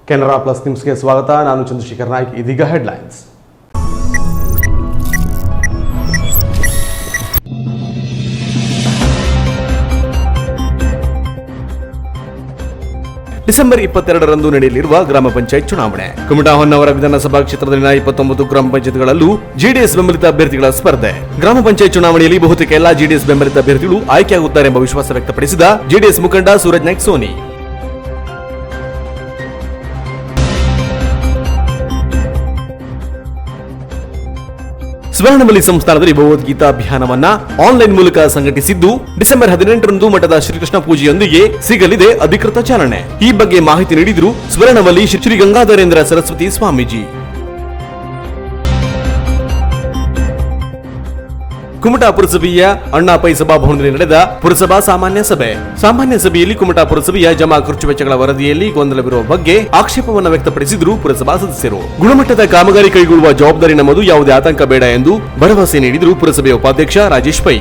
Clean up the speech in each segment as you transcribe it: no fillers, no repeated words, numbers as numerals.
Canara plus ನ್ಯೂಸ್ಗೆ ಸ್ವಾಗತ. ನಾನು ಚಂದ್ರಶೇಖರ್ ನಾಯ್ಕ್. ಇದೀಗ ಹೆಡ್ಲೈನ್ಸ್. ಡಿಸೆಂಬರ್ 22ರಂದು ನಡೆಯಲಿರುವ ಗ್ರಾಮ ಪಂಚಾಯತ್ ಚುನಾವಣೆ. ಕುಮಟಾ ಹೊನ್ನಾವರ ವಿಧಾನಸಭಾ ಕ್ಷೇತ್ರದಲ್ಲಿನ 29 ಗ್ರಾಮ ಪಂಚಾಯತ್ಗಳಲ್ಲೂ ಜೆಡಿಎಸ್ ಬೆಂಬಲಿತ ಅಭ್ಯರ್ಥಿಗಳ ಸ್ಪರ್ಧೆ. ಗ್ರಾಮ ಪಂಚಾಯತ್ ಚುನಾವಣೆಯಲ್ಲಿ ಬಹುತೇಕ ಎಲ್ಲಾ ಜೆಡಿಎಸ್ ಬೆಂಬಲಿತ ಅಭ್ಯರ್ಥಿಗಳು ಆಯ್ಕೆಯಾಗುತ್ತಾರೆ ಎಂಬ ವಿಶ್ವಾಸ ವ್ಯಕ್ತಪಡಿಸಿದ ಜೆಡಿಎಸ್ ಮುಖಂಡ ಸೂರಜ್ ನಾಯ್ಕ್ ಸೋನಿ. ಸ್ವರ್ಣಮಲಿ ಸಂಸ್ಥಾನದಲ್ಲಿ ಭಗವದ್ಗೀತಾ ಅಭಿಯಾನವನ್ನ ಆನ್ಲೈನ್ ಮೂಲಕ ಸಂಘಟಿಸಿದ್ದು ಡಿಸೆಂಬರ್ 18ರಂದು ಮಠದ ಶ್ರೀಕೃಷ್ಣ ಪೂಜೆಯೊಂದಿಗೆ ಸಿಗಲಿದೆ ಅಧಿಕೃತ ಚಾಲನೆ. ಈ ಬಗ್ಗೆ ಮಾಹಿತಿ ನೀಡಿದರು ಸ್ವರ್ಣಮಲಿ ಶ್ರೀ ಗಂಗಾಧರೇಂದ್ರ ಸರಸ್ವತಿ ಸ್ವಾಮೀಜಿ. ಕುಮಟಾ ಪುರಸಭೆಯ ಅಣ್ಣಾ ಪೈ ಸಭಾಭವನದಲ್ಲಿ ನಡೆದ ಪುರಸಭಾ ಸಾಮಾನ್ಯ ಸಭೆಯಲ್ಲಿ ಕುಮಟಾ ಪುರಸಭೆಯ ಜಮಾ ಖರ್ಚು ವೆಚ್ಚಗಳ ವರದಿಯಲ್ಲಿ ಗೊಂದಲವಿರುವ ಬಗ್ಗೆ ಆಕ್ಷೇಪವನ್ನು ವ್ಯಕ್ತಪಡಿಸಿದರು ಪುರಸಭಾ ಸದಸ್ಯರು. ಗುಣಮಟ್ಟದ ಕಾಮಗಾರಿ ಕೈಗೊಳ್ಳುವ ಜವಾಬ್ದಾರಿ ನಮ್ಮದು, ಯಾವುದೇ ಆತಂಕ ಬೇಡ ಎಂದು ಭರವಸೆ ನೀಡಿದರು ಪುರಸಭೆಯ ಉಪಾಧ್ಯಕ್ಷ ರಾಜೇಶ್ ಪೈ.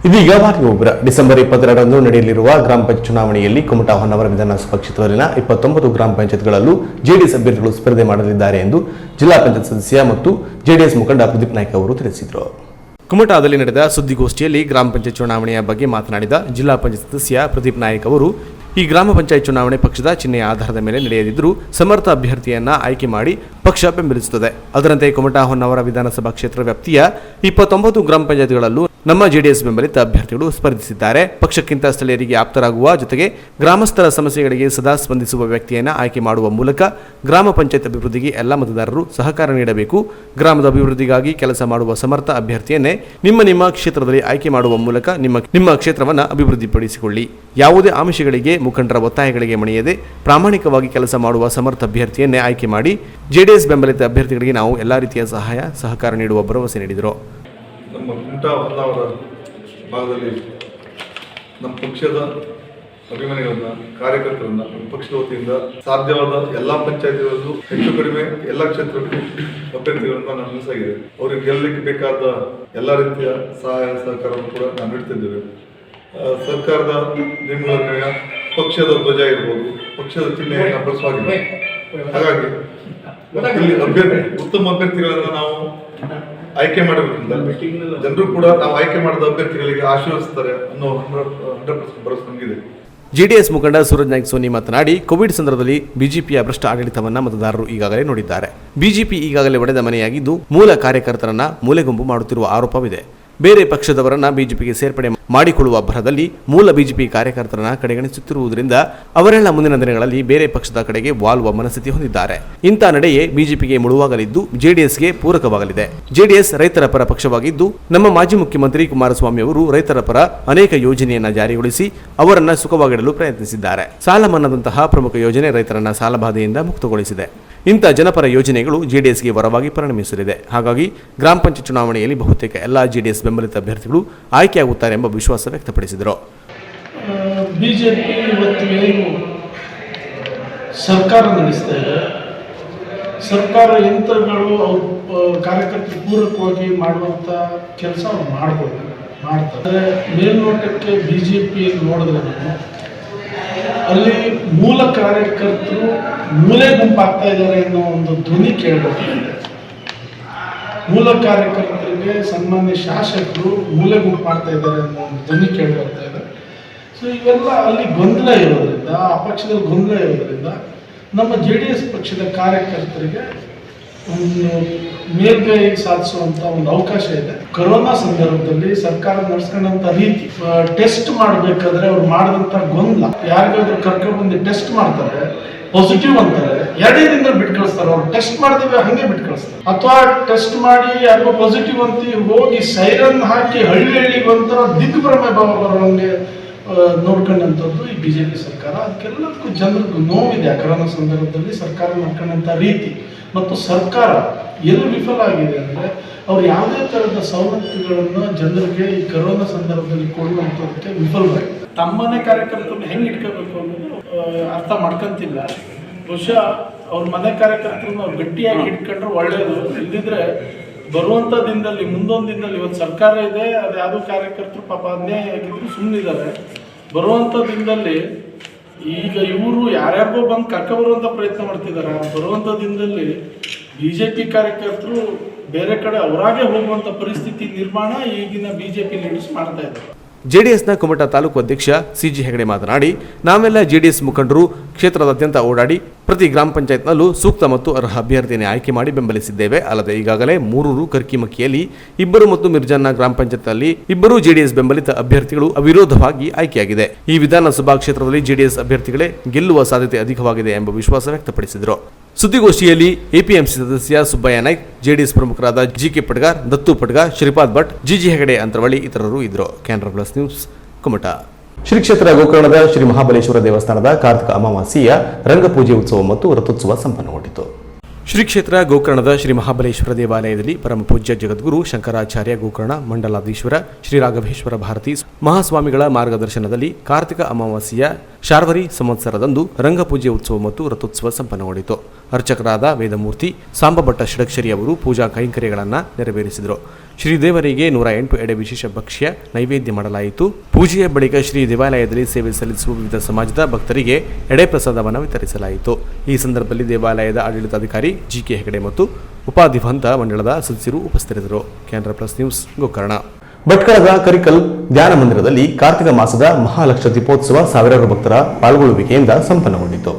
ಇದೀಗ ವಾರ್ತೆಗೆ ಹೋಗೋಣ. ಡಿಸೆಂಬರ್ 22ರಂದು ನಡೆಯಲಿರುವ ಗ್ರಾಮ ಪಂಚಾಯತ್ ಚುನಾವಣೆಯಲ್ಲಿ ಕುಮಟಾ ಹೊನ್ನಾವರ ವಿಧಾನಸಭಾ ಕ್ಷೇತ್ರದಲ್ಲಿನ 29 ಗ್ರಾಮ ಪಂಚಾಯತ್ಗಳಲ್ಲೂ ಜೆಡಿಎಸ್ ಅಭ್ಯರ್ಥಿಗಳು ಸ್ಪರ್ಧೆ ಮಾಡಲಿದ್ದಾರೆ ಎಂದು ಜಿಲ್ಲಾ ಪಂಚಾಯತ್ ಸದಸ್ಯ ಮತ್ತು ಜೆಡಿಎಸ್ ಮುಖಂಡ ಪ್ರದೀಪ್ ನಾಯ್ಕ ಅವರು ತಿಳಿಸಿದರು. ಕುಮಟಾದಲ್ಲಿ ನಡೆದ ಸುದ್ದಿಗೋಷ್ಠಿಯಲ್ಲಿ ಗ್ರಾಮ ಪಂಚಾಯತ್ ಚುನಾವಣೆಯ ಬಗ್ಗೆ ಮಾತನಾಡಿದ ಜಿಲ್ಲಾ ಪಂಚಾಯತ್ ಸದಸ್ಯ ಪ್ರದೀಪ್ ನಾಯ್ಕ ಅವರು, ಈ ಗ್ರಾಮ ಪಂಚಾಯತ್ ಚುನಾವಣೆ ಪಕ್ಷದ ಚಿಹ್ನೆಯ ಆಧಾರದ ಮೇಲೆ ನಡೆಯದಿದ್ದರೂ ಸಮರ್ಥ ಅಭ್ಯರ್ಥಿಯನ್ನ ಆಯ್ಕೆ ಮಾಡಿ ಪಕ್ಷ ಬೆಂಬಲಿಸುತ್ತದೆ. ಅದರಂತೆ ಕುಮಟಾ ಹೊನ್ನಾವರ ವಿಧಾನಸಭಾ ಕ್ಷೇತ್ರ ವ್ಯಾಪ್ತಿಯ 29 ಗ್ರಾಮ ಪಂಚಾಯತ್ಗಳಲ್ಲೂ ನಮ್ಮ ಜೆಡಿಎಸ್ ಬೆಂಬಲಿತ ಅಭ್ಯರ್ಥಿಗಳು ಸ್ಪರ್ಧಿಸಿದ್ದಾರೆ. ಪಕ್ಷಕ್ಕಿಂತ ಸ್ಥಳೀಯರಿಗೆ ಆಪ್ತರಾಗುವ ಜೊತೆಗೆ ಗ್ರಾಮಸ್ಥರ ಸಮಸ್ಯೆಗಳಿಗೆ ಸದಾ ಸ್ಪಂದಿಸುವ ವ್ಯಕ್ತಿಯನ್ನ ಆಯ್ಕೆ ಮಾಡುವ ಮೂಲಕ ಗ್ರಾಮ ಪಂಚಾಯತ್ ಅಭಿವೃದ್ಧಿಗೆ ಎಲ್ಲ ಮತದಾರರು ಸಹಕಾರ ನೀಡಬೇಕು. ಗ್ರಾಮದ ಅಭಿವೃದ್ಧಿಗಾಗಿ ಕೆಲಸ ಮಾಡುವ ಸಮರ್ಥ ಅಭ್ಯರ್ಥಿಯನ್ನೇ ನಿಮ್ಮ ಕ್ಷೇತ್ರದಲ್ಲಿ ಆಯ್ಕೆ ಮಾಡುವ ಮೂಲಕ ನಿಮ್ಮ ಕ್ಷೇತ್ರವನ್ನು ಅಭಿವೃದ್ಧಿಪಡಿಸಿಕೊಳ್ಳಿ. ಯಾವುದೇ ಆಮಿಷಗಳಿಗೆ, ಮುಖಂಡರ ಒತ್ತಾಯಗಳಿಗೆ ಮಣಿಯದೆ ಪ್ರಾಮಾಣಿಕವಾಗಿ ಕೆಲಸ ಮಾಡುವ ಸಮರ್ಥ ಅಭ್ಯರ್ಥಿಯನ್ನೇ ಆಯ್ಕೆ ಮಾಡಿ. ಜೆಡಿಎಸ್ ಬೆಂಬಲಿತ ಅಭ್ಯರ್ಥಿಗಳಿಗೆ ನಾವು ಎಲ್ಲಾ ರೀತಿಯ ಸಹಾಯ ಸಹಕಾರ ನೀಡುವ ಭರವಸೆ ನೀಡಿದರು. ನಮ್ಮ ಕುಮಟಾ ಹೊನ್ನಾವರ ಭಾಗದಲ್ಲಿ ನಮ್ಮ ಪಕ್ಷದ ಅಭಿಮಾನಿಗಳನ್ನ, ಕಾರ್ಯಕರ್ತರನ್ನ ನಮ್ಮ ಪಕ್ಷದ ವತಿಯಿಂದ ಸಾಧ್ಯವಾದ ಎಲ್ಲಾ ಪಂಚಾಯತಿಗಳಲ್ಲೂ ಹೆಚ್ಚು ಕಡಿಮೆ ಎಲ್ಲ ಕ್ಷೇತ್ರಕ್ಕೂ ಅಭ್ಯರ್ಥಿಗಳನ್ನ ನಾವು ನಿಲ್ಲಿಸಾಗಿದೆ. ಅವರಿಗೆ ಗೆಲ್ಲಲಿಕ್ಕೆ ಬೇಕಾದ ಎಲ್ಲ ರೀತಿಯ ಸಹಾಯ ಸಹಕಾರವನ್ನು ಕೂಡ ನಾವು ನೀಡ್ತಿದ್ದೇವೆ. ಸರ್ಕಾರದ ನಿಯಮಗಳನ್ವಯ ಪಕ್ಷದ ಧ್ವಜ ಇರ್ಬೋದು, ಪಕ್ಷದ ಚಿಹ್ನೆಯನ್ನು ಬಳಸುವಾಗಿದೆ. ಹಾಗಾಗಿ ಇಲ್ಲಿ ಉತ್ತಮ ಅಭ್ಯರ್ಥಿಗಳನ್ನ ನಾವು ಆಯ್ಕೆ ಮಾಡೋದ್ರಿಂದ ಜನರು ಕೂಡ ನಾವು ಆಯ್ಕೆ ಮಾಡಿದ ಅಭ್ಯರ್ಥಿಗಳಿಗೆ ಆಶೀರ್ವದಿಸುತ್ತಾರೆ ಅನ್ನೋ 100% ಭರವಸೆ ನಮಗಿದೆ. ಜೆಡಿಎಸ್ ಮುಖಂಡ ಸೂರಜ್ ನಾಯ್ಕ್ ಸೋನಿ ಮಾತನಾಡಿ, ಕೋವಿಡ್ ಸಂದರ್ಭದಲ್ಲಿ ಬಿಜೆಪಿಯ ಭ್ರಷ್ಟ ಆಡಳಿತವನ್ನ ಮತದಾರರು ಈಗಾಗಲೇ ನೋಡಿದ್ದಾರೆ. ಬಿಜೆಪಿ ಈಗಾಗಲೇ ಒಡೆದ ಮನೆಯಾಗಿದ್ದು ಮೂಲ ಕಾರ್ಯಕರ್ತರನ್ನ ಮೂಲೆಗುಂಪು ಮಾಡುತ್ತಿರುವ ಆರೋಪವಿದೆ. ಬೇರೆ ಪಕ್ಷದವರನ್ನ ಬಿಜೆಪಿಗೆ ಸೇರ್ಪಡೆ ಮಾಡಿಕೊಳ್ಳುವ ಭರದಲ್ಲಿ ಮೂಲ ಬಿಜೆಪಿ ಕಾರ್ಯಕರ್ತರನ್ನ ಕಡೆಗಣಿಸುತ್ತಿರುವುದರಿಂದ ಅವರೆಲ್ಲ ಮುಂದಿನ ದಿನಗಳಲ್ಲಿ ಬೇರೆ ಪಕ್ಷದ ಕಡೆಗೆ ವಾಲುವ ಮನಸ್ಥಿತಿ ಹೊಂದಿದ್ದಾರೆ. ಇಂಥ ನಡೆಯೇ ಬಿಜೆಪಿಗೆ ಮುಳುವಾಗಲಿದ್ದು ಜೆಡಿಎಸ್ಗೆ ಪೂರಕವಾಗಲಿದೆ. ಜೆಡಿಎಸ್ ರೈತರ ಪರ ಪಕ್ಷವಾಗಿದ್ದು ನಮ್ಮ ಮಾಜಿ ಮುಖ್ಯಮಂತ್ರಿ ಕುಮಾರಸ್ವಾಮಿ ಅವರು ರೈತರ ಪರ ಅನೇಕ ಯೋಜನೆಯನ್ನ ಜಾರಿಗೊಳಿಸಿ ಅವರನ್ನ ಸುಖವಾಗಿಡಲು ಪ್ರಯತ್ನಿಸಿದ್ದಾರೆ. ಸಾಲ ಮನ್ನಾದಂತಹ ಪ್ರಮುಖ ಯೋಜನೆ ರೈತರನ್ನ ಸಾಲಬಾಧೆಯಿಂದ ಮುಕ್ತಗೊಳಿಸಿದೆ. ಇಂಥ ಜನಪರ ಯೋಜನೆಗಳು ಜೆಡಿಎಸ್ಗೆ ವರವಾಗಿ ಪರಿಣಮಿಸಲಿದೆ. ಹಾಗಾಗಿ ಗ್ರಾಮ ಪಂಚಾಯತ್ ಚುನಾವಣೆಯಲ್ಲಿ ಬಹುತೇಕ ಎಲ್ಲ ಜೆಡಿಎಸ್ ಬೆಂಬಲಿತ ಅಭ್ಯರ್ಥಿಗಳು ಆಯ್ಕೆಯಾಗುತ್ತಾರೆ ಎಂಬ ವಿಶ್ವಾಸ ವ್ಯಕ್ತಪಡಿಸಿದರು. ಬಿಜೆಪಿ ಇವತ್ತು ಏನು ಸರ್ಕಾರ ನಡೆಸ್ತಾ ಇದೆ, ಸರ್ಕಾರ ಯಂತ್ರಗಳು ಕಾರ್ಯಕರ್ತರು ಪೂರಕವಾಗಿ ಮಾಡುವಂಥ ಕೆಲಸ ಅವ್ರು ಮಾಡ್ತಾರೆ. ಮೇಲ್ನೋಟಕ್ಕೆ ಬಿಜೆಪಿ ನೋಡಿದ್ರೆ ಅಲ್ಲಿ ಮೂಲ ಕಾರ್ಯಕರ್ತರು ಮೂಲೆ ಗುಂಪಾಗ್ತಾ ಇದ್ದಾರೆ ಅನ್ನೋ ಒಂದು ಧ್ವನಿ ಕೇಳಬೇಕಾಗಿದೆ. ಮೂಲ ಕಾರ್ಯಕರ್ತರಿಗೆ ಸನ್ಮಾನ್ಯ ಶಾಸಕರು ಮೂಲೆ ಗುಂಪು ಮಾಡ್ತಾ ಇದ್ದಾರೆ ಅನ್ನೋ ಒಂದು ಧ್ವನಿ ಕೇಳಬರ್ತಾ ಇದೆ. ಸೊ ಇವೆಲ್ಲ ಅಲ್ಲಿ ಗೊಂದಲ ಇರೋದ್ರಿಂದ, ಆ ಪಕ್ಷದಲ್ಲಿ ಗೊಂದಲ ಇರೋದ್ರಿಂದ ನಮ್ಮ ಜೆಡಿಎಸ್ ಪಕ್ಷದ ಕಾರ್ಯಕರ್ತರಿಗೆ ಒಂದು ಮೇಲ್ಗೈ ಸಾಧಿಸುವಂತ ಒಂದು ಅವಕಾಶ ಇದೆ. ಕೊರೋನಾ ಸಂದರ್ಭದಲ್ಲಿ ಸರ್ಕಾರ ನಡೆಸ್ಕೊಂಡಂತ ರೀತಿ, ಟೆಸ್ಟ್ ಮಾಡಬೇಕಾದ್ರೆ ಅವ್ರು ಮಾಡಿದಂತ ಗೊಂದಲ, ಯಾರಿಗಾದ್ರೂ ಕರ್ಕೊಂಡು ಬಂದು ಟೆಸ್ಟ್ ಮಾಡ್ತಾರೆ, ಪಾಸಿಟಿವ್ ಅಂತಾರೆ, 2 ದಿನದಲ್ಲಿ ಬಿಟ್ಟು ಕಳಿಸ್ತಾರೆ. ಅವ್ರು ಟೆಸ್ಟ್ ಮಾಡಿದ್ರೆ ಹಂಗೆ ಬಿಟ್ಟು ಕಳಿಸ್ತಾರೆ. ಅಥವಾ ಟೆಸ್ಟ್ ಮಾಡಿ ಯಾರಿಗೋ ಪಾಸಿಟಿವ್ ಅಂತ ಹೋಗಿ ಸೈರನ್ ಹಾಕಿ ಹಳ್ಳಿಗೆ ಒಂಥರ ದಿಗ್ಭ್ರಮೆ ಬರುವಂಗೆ ನೋಡ್ಕೊಂಡಂಥದ್ದು ಈ ಬಿಜೆಪಿ ಸರ್ಕಾರ. ಅದಕ್ಕೆಲ್ಲಕ್ಕೂ ಜನರಿಗೂ ನೋವಿದೆ. ಕೊರೋನಾ ಸಂದರ್ಭದಲ್ಲಿ ಸರ್ಕಾರ ಮಾಡ್ಕೊಂಡಂಥ ರೀತಿ ಮತ್ತು ಸರ್ಕಾರ ಎಲ್ಲಿ ವಿಫಲ ಆಗಿದೆ ಅಂದರೆ ಅವ್ರು ಯಾವುದೇ ಥರದ ಸವಲತ್ತುಗಳನ್ನು ಜನರಿಗೆ ಈ ಕೊರೋನಾ ಸಂದರ್ಭದಲ್ಲಿ ಕೊಡುವಂಥದ್ದಕ್ಕೆ ವಿಫಲವಾಗಿದೆ. ತಮ್ಮನೇ ಕಾರ್ಯಕರ್ತರನ್ನ ಹೆಂಗೆ ಇಟ್ಕೋಬೇಕು ಅನ್ನೋದು ಅರ್ಥ ಮಾಡ್ಕೊಂತಿಲ್ಲ. ಬಹುಶಃ ಅವ್ರ ಮನೆ ಕಾರ್ಯಕರ್ತರನ್ನ ಅವ್ರು ಗಟ್ಟಿಯಾಗಿ ಇಟ್ಕೊಂಡ್ರೆ ಒಳ್ಳೆಯದು. ಇಲ್ದಿದ್ರೆ ಬರುವಂಥ ದಿನದಲ್ಲಿ, ಮುಂದೊಂದು ದಿನದಲ್ಲಿ, ಇವತ್ತು ಸರ್ಕಾರ ಇದೆ, ಅದು ಯಾವುದೋ ಕಾರ್ಯಕರ್ತರು ಪಾಪ ಅನ್ಯಾಯ ಆಗಿದ್ರು ಸುಮ್ಮನಿದ್ದಾರೆ. ಬರುವಂಥ ದಿನದಲ್ಲಿ ಈಗ ಇವರು ಯಾರ್ಯಾರಿಗೋ ಬಂದು ಕರ್ಕೊಬರುವಂಥ ಪ್ರಯತ್ನ ಮಾಡ್ತಿದ್ದಾರೆ. ಬರುವಂಥ ದಿನದಲ್ಲಿ BJP ಕಾರ್ಯಕರ್ತರು ಬೇರೆ ಕಡೆ ಅವರಾಗೆ ಹೋಗುವಂಥ ಪರಿಸ್ಥಿತಿ ನಿರ್ಮಾಣ ಈಗಿನ BJP ಲೀಡರ್ಸ್ ಮಾಡ್ತಾ ಇದ್ದಾರೆ. ಜೆಡಿಎಸ್ನ ಕುಮಟಾ ತಾಲೂಕು ಅಧ್ಯಕ್ಷ CG ಹೆಗಡೆ ಮಾತನಾಡಿ, ನಾವೆಲ್ಲ ಜೆಡಿಎಸ್ ಮುಖಂಡರು ಕ್ಷೇತ್ರದಾದ್ಯಂತ ಓಡಾಡಿ ಪ್ರತಿ ಗ್ರಾಮ ಪಂಚಾಯತ್ನಲ್ಲೂ ಸೂಕ್ತ ಮತ್ತು ಅರ್ಹ ಅಭ್ಯರ್ಥಿಯನ್ನು ಆಯ್ಕೆ ಮಾಡಿ ಬೆಂಬಲಿಸಿದ್ದೇವೆ. ಅಲ್ಲದೆ ಈಗಾಗಲೇ ಮೂರೂರು ಕರ್ಕಿಮಕ್ಕಿಯಲ್ಲಿ 2 ಮತ್ತು ಮಿರ್ಜಾನ್ನ ಗ್ರಾಮ ಪಂಚಾಯತ್ನಲ್ಲಿ 2 ಜೆಡಿಎಸ್ ಬೆಂಬಲಿತ ಅಭ್ಯರ್ಥಿಗಳು ಅವಿರೋಧವಾಗಿ ಆಯ್ಕೆಯಾಗಿದೆ. ಈ ವಿಧಾನಸಭಾ ಕ್ಷೇತ್ರದಲ್ಲಿ ಜೆಡಿಎಸ್ ಅಭ್ಯರ್ಥಿಗಳೇ ಗೆಲ್ಲುವ ಸಾಧ್ಯತೆ ಅಧಿಕವಾಗಿದೆ ಎಂಬ ವಿಶ್ವಾಸ ವ್ಯಕ್ತಪಡಿಸಿದರು. ಸುದ್ದಿಗೋಷ್ಠಿಯಲ್ಲಿ APMC ಸದಸ್ಯ ಸುಬ್ಬಯ್ಯ ನಾಯ್ಕ್, ಜೆಡಿಎಸ್ ಪ್ರಮುಖರಾದ GK ಪಡ್ಗಾರ್, ದತ್ತು ಪಡ್ಗಾರ್, ಶ್ರೀಪಾದ್ ಭಟ್, GG ಹೆಗಡೆ ಅಂತರವಳ್ಳಿ ಇತರರು ಇದ್ದರು. Canara plus news Kumta. ಶ್ರೀ ಕ್ಷೇತ್ರ ಗೋಕರ್ಣದ ಶ್ರೀ ಮಹಾಬಲೇಶ್ವರ ದೇವಸ್ಥಾನದ ಕಾರ್ತಿಕ ಅಮಾವಾಸ್ಯೆಯ ರಂಗಪೂಜೆ ಉತ್ಸವ ಮತ್ತು ರಥೋತ್ಸವ ಸಂಪನ್ನಗೊಂಡಿತು. ಶ್ರೀ ಕ್ಷೇತ್ರ ಗೋಕರ್ಣದ ಶ್ರೀ ಮಹಾಬಲೇಶ್ವರ ದೇವಾಲಯದಲ್ಲಿ ಪರಮ ಪೂಜ್ಯ ಜಗದ್ಗುರು ಶಂಕರಾಚಾರ್ಯ ಗೋಕರ್ಣ ಮಂಡಲಾಧೀಶ್ವರ ಶ್ರೀ ರಾಘವೇಶ್ವರ ಭಾರತಿ ಮಹಾಸ್ವಾಮಿಗಳ ಮಾರ್ಗದರ್ಶನದಲ್ಲಿ ಕಾರ್ತಿಕ ಅಮಾವಾಸ್ಯೆಯ ಶಾರ್ವರಿ ಸಂವತ್ಸರದಂದು ರಂಗಪೂಜೆ ಉತ್ಸವ ಮತ್ತು ರಥೋತ್ಸವ ಸಂಪನ್ನಗೊಂಡಿತು. ಅರ್ಚಕರಾದ ವೇದಮೂರ್ತಿ ಸಾಂಬಭಟ್ಟ ಷಡಕ್ಷರಿ ಅವರು ಪೂಜಾ ಕೈಂಕರ್ಯಗಳನ್ನು ನೆರವೇರಿಸಿದರು. ಶ್ರೀದೇವರಿಗೆ 108 ಎಡೆ ವಿಶೇಷ ಭಕ್ಷ್ಯ ನೈವೇದ್ಯ ಮಾಡಲಾಯಿತು. ಪೂಜೆಯ ಬಳಿಕ ಶ್ರೀ ದೇವಾಲಯದಲ್ಲಿ ಸೇವೆ ಸಲ್ಲಿಸುವ ವಿವಿಧ ಸಮಾಜದ ಭಕ್ತರಿಗೆ ಎಡೆ ಪ್ರಸಾದವನ್ನು ವಿತರಿಸಲಾಯಿತು. ಈ ಸಂದರ್ಭದಲ್ಲಿ ದೇವಾಲಯದ ಆಡಳಿತಾಧಿಕಾರಿ GK ಹೆಗಡೆ ಮತ್ತು ಉಪಾಧಿವಂತ ಮಂಡಳದ ಸದಸ್ಯರು ಉಪಸ್ಥಿತರಿದ್ದರು. Canara plus news Gokarna. ಭಟ್ಕಳದ ಕರಿಕಲ್ ಧ್ಯಾನ ಮಂದಿರದಲ್ಲಿ ಕಾರ್ತಿಕ ಮಾಸದ ಮಹಾಲಕ್ಷ ದೀಪೋತ್ಸವ ಸಾವಿರಾರು ಭಕ್ತರ ಪಾಲ್ಗೊಳ್ಳುವಿಕೆಯಿಂದ ಸಂಪನ್ನಗೊಂಡಿತು.